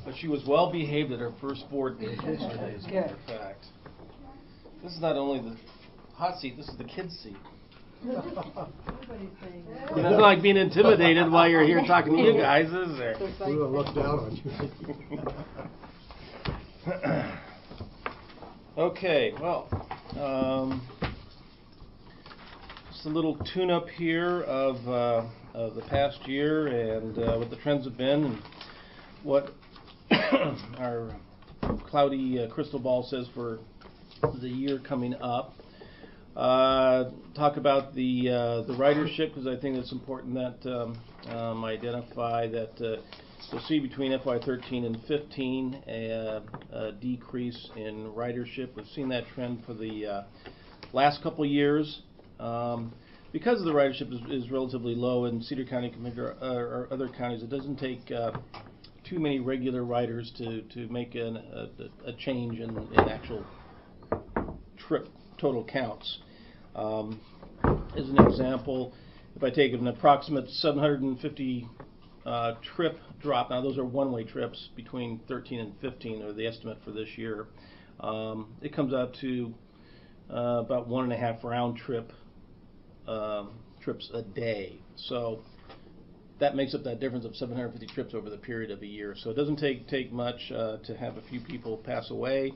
But she was well behaved at her first board meeting yesterday, as a matter of fact. This is not only the hot seat, this is the kids' seat. Everybody's saying that. You know, it's not like being intimidated while you're here talking to you guys, is there? We will look down on you. Okay, well, just a little tune-up here of the past year and what the trends have been and what our cloudy crystal ball says for the year coming up. Talk about the ridership, because I think it's important that I identify that you'll see between FY13 and 15 a decrease in ridership. We've seen that trend for the last couple years. Because the ridership is relatively low in Cedar County compared to or other counties, it doesn't take too many regular riders to make a change in actual trip total counts. As an example, if I take an approximate 750 trip drop, now those are one-way trips between 13 and 15, or the estimate for this year, it comes out to about 1.5 round trip trips a day. So that makes up that difference of 750 trips over the period of a year. So it doesn't take much to have a few people pass away.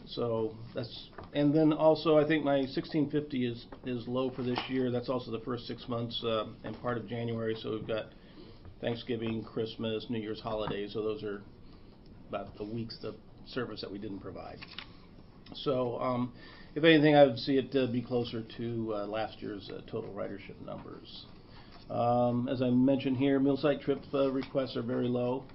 So that's, and then also I think my 1650 is low for this year. That's also the first 6 months and part of January. So we've got Thanksgiving, Christmas, New Year's holidays. So those are about the weeks of service that we didn't provide. So if anything, I would see it be closer to last year's total ridership numbers. As I mentioned here, meal site trip requests are very low.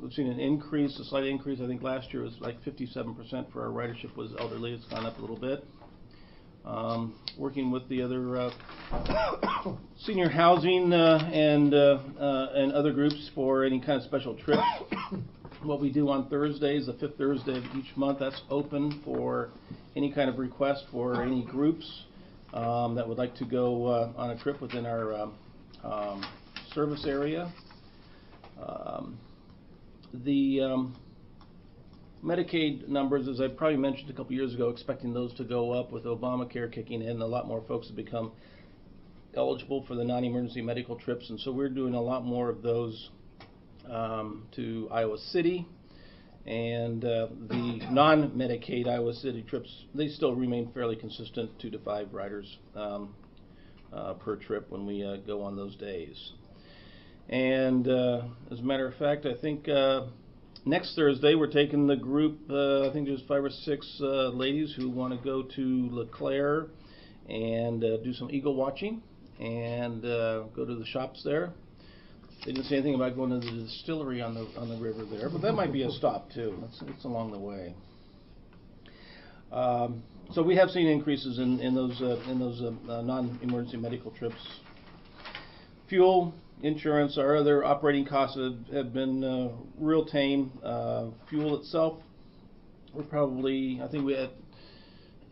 We've seen an increase, a slight increase. I think last year was like 57% for our ridership was elderly. It's gone up a little bit. Working with the other senior housing and other groups for any kind of special trip. What we do on Thursdays, the 5th Thursday of each month, that's open for any kind of request for any groups that would like to go on a trip within our service area. The Medicaid numbers, as I probably mentioned a couple years ago, expecting those to go up with Obamacare kicking in. A lot more folks have become eligible for the non-emergency medical trips, and so we're doing a lot more of those to Iowa City. And the non-Medicaid Iowa City trips, they still remain fairly consistent, 2 to 5 riders per trip when we go on those days. And as a matter of fact, I think next Thursday we're taking the group, I think there's 5 or 6 ladies who want to go to LeClaire and do some eagle watching and go to the shops there. They didn't say anything about going to the distillery on the river there, but that might be a stop too. It's along the way. So we have seen increases in those non-emergency medical trips. Fuel, insurance, our other operating costs have been real tame. Fuel itself, we're probably, I think we had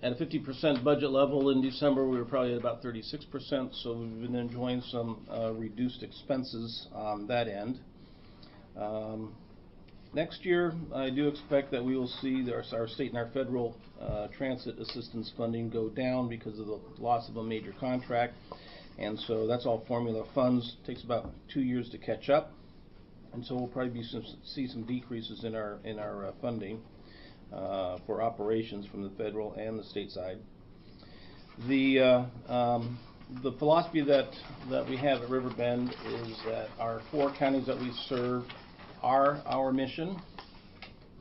at a 50% budget level in December, we were probably at about 36%, so we've been enjoying some reduced expenses on that end. Next year, I do expect that we will see our state and our federal transit assistance funding go down because of the loss of a major contract. And so that's all formula funds. It takes about 2 years to catch up, and so we'll probably see some decreases in our funding for operations from the federal and the state side. The philosophy that we have at Riverbend is that our 4 counties that we serve are our mission.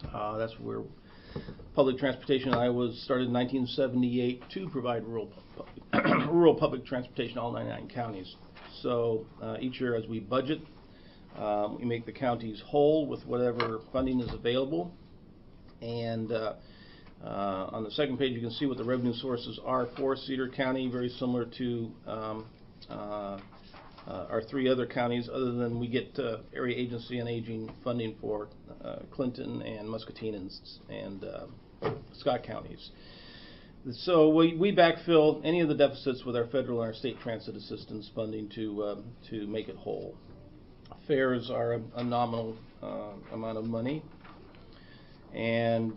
That's where public transportation in Iowa was started in 1978 to provide rural public transportation in all 99 counties. So each year as we budget, we make the counties whole with whatever funding is available. And on the second page you can see what the revenue sources are for Cedar County, very similar to our 3 other counties, other than we get area agency and aging funding for Clinton and Muscatine and Scott counties. So we backfill any of the deficits with our federal and our state transit assistance funding to make it whole. Fares are a nominal amount of money, and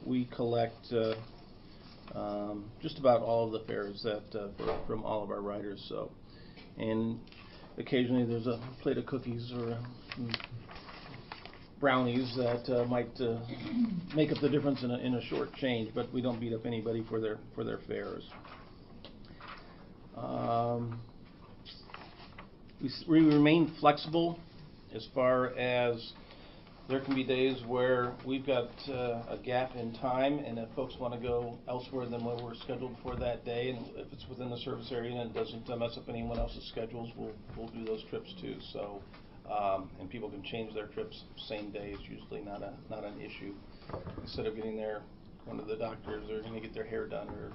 we collect just about all of the fares from all of our riders. So, and occasionally there's a plate of cookies or brownies that might make up the difference in a short change, but we don't beat up anybody for their fares. We remain flexible as far as there can be days where we've got a gap in time, and if folks want to go elsewhere than what we're scheduled for that day, and if it's within the service area and it doesn't mess up anyone else's schedules, we'll do those trips too. So, and people can change their trips same day. It's usually not an issue. Instead of getting there, going to the doctors, or going to get their hair done, or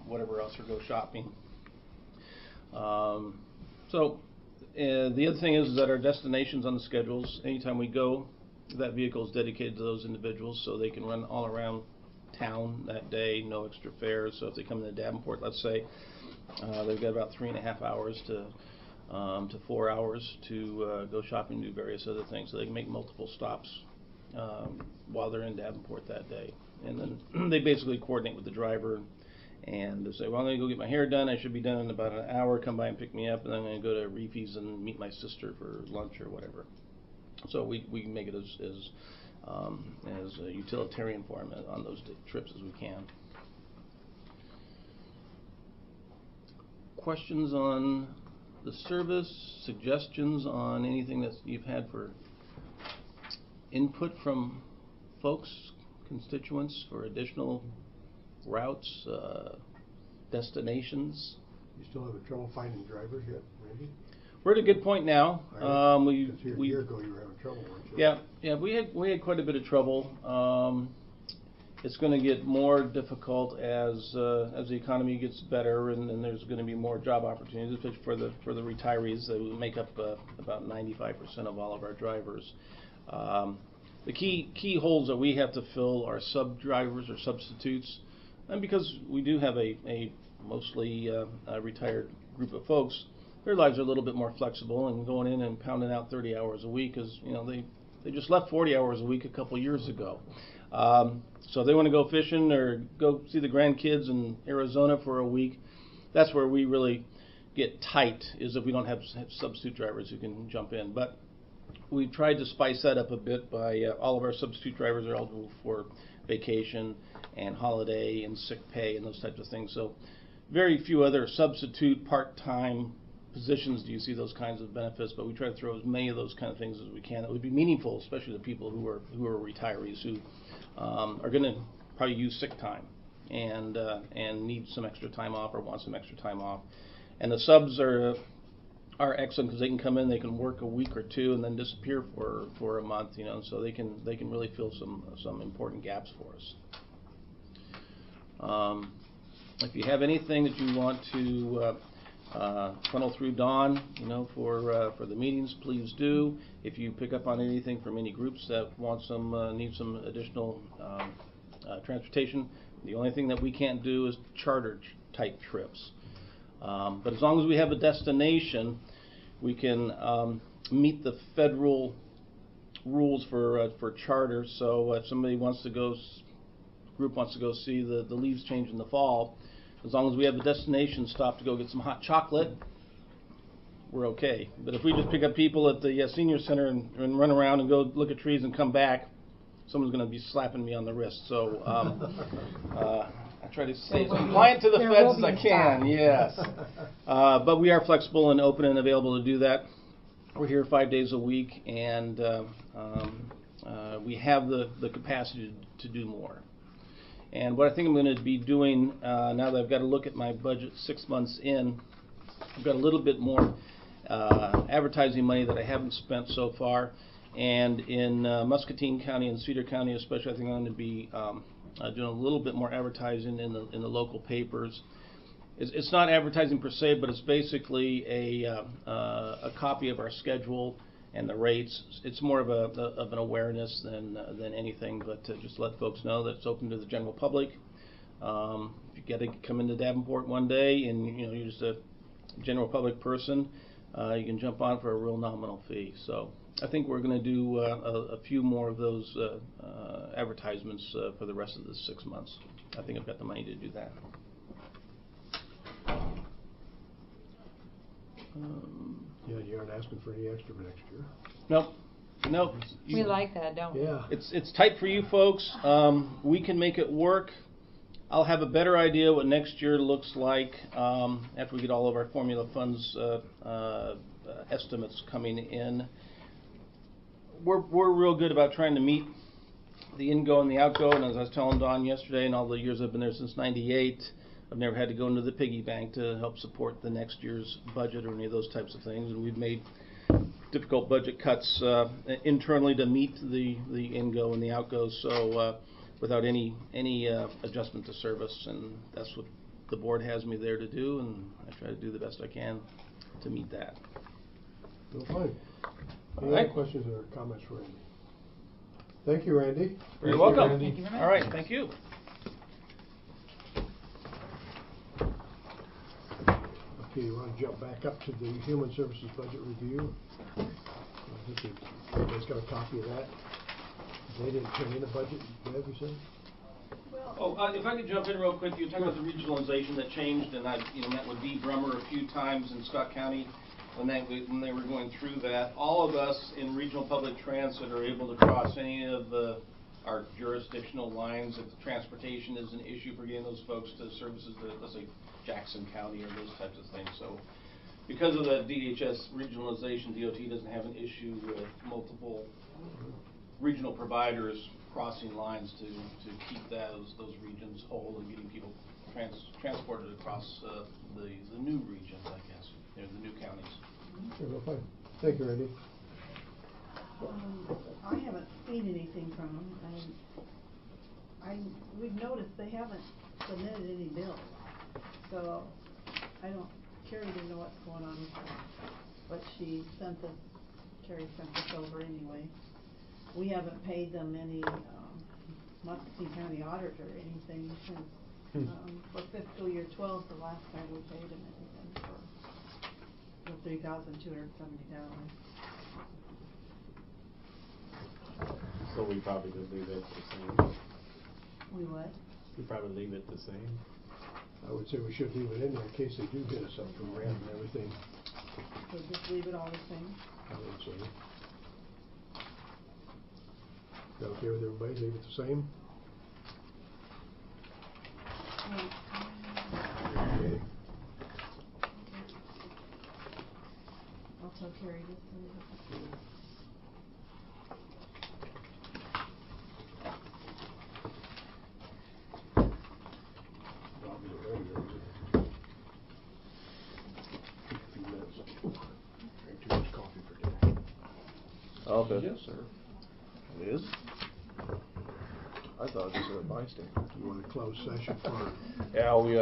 whatever else, or go shopping. The other thing is that our destinations on the schedules, anytime we go, that vehicle is dedicated to those individuals, so they can run all around town that day, no extra fares. So if they come into Davenport, let's say, they've got about 3.5 hours to 4 hours to go shopping and do various other things. So they can make multiple stops while they're in Davenport that day. And then they basically coordinate with the driver and they say, well, I'm going to go get my hair done. I should be done in about an hour. Come by and pick me up, and then I'm going to go to Reefy's and meet my sister for lunch or whatever. So we make it as a utilitarian form on those trips as we can. Questions on the service? Suggestions on anything that you've had for input from folks, constituents, for additional routes, destinations? You still having trouble finding drivers yet, Randy? We're at a good point now. A year ago you were having trouble, weren't you? Yeah, we had quite a bit of trouble. It's going to get more difficult as the economy gets better, and there's going to be more job opportunities, especially for the retirees that make up about 95% of all of our drivers. The key holes that we have to fill are sub drivers or substitutes, and because we do have a mostly retired group of folks, their lives are a little bit more flexible, and going in and pounding out 30 hours a week is, they just left 40 hours a week a couple years ago. So if they want to go fishing or go see the grandkids in Arizona for a week, that's where we really get tight, is if we don't have substitute drivers who can jump in. But we've tried to spice that up a bit by all of our substitute drivers are eligible for vacation and holiday and sick pay and those types of things. So very few other substitute part-time positions do you see those kinds of benefits, but we try to throw as many of those kind of things as we can that would be meaningful, especially to people who are retirees who are going to probably use sick time and need some extra time off or want some extra time off. And the subs are excellent because they can come in, they can work a week or two, and then disappear for a month, so they can really fill some important gaps for us. If you have anything that you want to funnel through Dawn, for the meetings, please do. If you pick up on anything from any groups that need some additional transportation, the only thing that we can't do is charter type trips. But as long as we have a destination, we can meet the federal rules for charters. So if somebody group wants to go see the leaves change in the fall, as long as we have a destination stop to go get some hot chocolate, we're okay. But if we just pick up people at the senior center and run around and go look at trees and come back, someone's going to be slapping me on the wrist. So I try to stay as compliant to the feds as I can. Yes. But we are flexible and open and available to do that. We're here 5 days a week, and we have the capacity to do more. And what I think I'm going to be doing now that I've got to look at my budget 6 months in, I've got a little bit more advertising money that I haven't spent so far. And in Muscatine County and Cedar County especially, I think I'm going to be doing a little bit more advertising in the local papers. It's not advertising per se, but it's basically a copy of our schedule and the rates. It's more of an awareness than anything, but to just let folks know that it's open to the general public. If you get to come into Davenport one day and you're just a general public person, you can jump on for a real nominal fee. So I think we're going to do a few more of those advertisements for the rest of the 6 months. I think I've got the money to do that. Yeah, you aren't asking for any extra for next year. Nope. Nope. We like that, don't we? Yeah. It's tight for you folks. We can make it work. I'll have a better idea what next year looks like after we get all of our formula funds estimates coming in. We're real good about trying to meet the in-go and the out-go, and as I was telling Dawn yesterday, and all the years I've been there since '98, I've never had to go into the piggy bank to help support the next year's budget or any of those types of things, and we've made difficult budget cuts internally to meet the in-go and the out-go, so without any adjustment to service, and that's what the board has me there to do, and I try to do the best I can to meet that. Well, fine. Any All right. other questions or comments for Randy? Thank you, Randy. You're Appreciate welcome. it, Randy. Thank you very much. All right, thank you. Okay, you want to jump back up to the Human Services Budget Review? I think everybody's got a copy of that. They didn't turn in a budget, Deb, you said? Oh, if I could jump in real quick, you were talking about the regionalization that changed, and I met with Dee Brummer a few times in Scott County when they were going through that. All of us in regional public transit are able to cross any of our jurisdictional lines if the transportation is an issue for getting those folks to services that, let's say, Jackson County or those types of things. So because of the DHS regionalization, DOT doesn't have an issue with multiple regional providers crossing lines to keep those regions whole and getting people transported across the new regions, I guess, the new counties. Okay, well, fine. Thank you, Randy. I haven't seen anything from them, and we've noticed they haven't submitted any bills, so Carrie didn't know what's going on with her, but Carrie sent this over anyway. We haven't paid them any, Muscatine County auditor or anything since, for fiscal year 12, the last time we paid them anything for the $3,270. So we probably could leave it the same. We what? We probably leave it the same. I would say we should leave it in there in case they do hit us up from rent and everything. So just leave it all the same? I would say. Is that okay with everybody? Leave it the same? Okay. I'll tell Carrie just to leave it the same. I'll be ready here. A few minutes. Ooh, drank too much coffee for dinner. Okay. Yes, sir. It is? I thought it was just a bystander. You want a closed session for? Yeah, we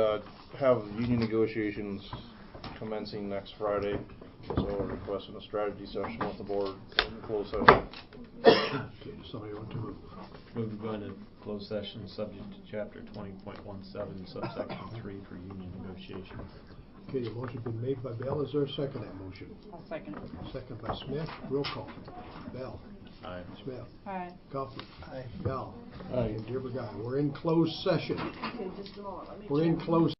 have union negotiations commencing next Friday, so we're requesting a strategy session with the board in closed session. Okay, does somebody want to move? Move to go into closed session subject to chapter 20.17 subsection 3 for union negotiations. Okay, the motion's been made by Bell. Is there a second to that motion? I'll second it. Second by Smith. Roll call. Bell. Aye. Smith. Aye. Coffee. Aye. Bell. Aye. And Dearborn Guy. We're in closed session. Okay, just a moment, let me We're in check. closed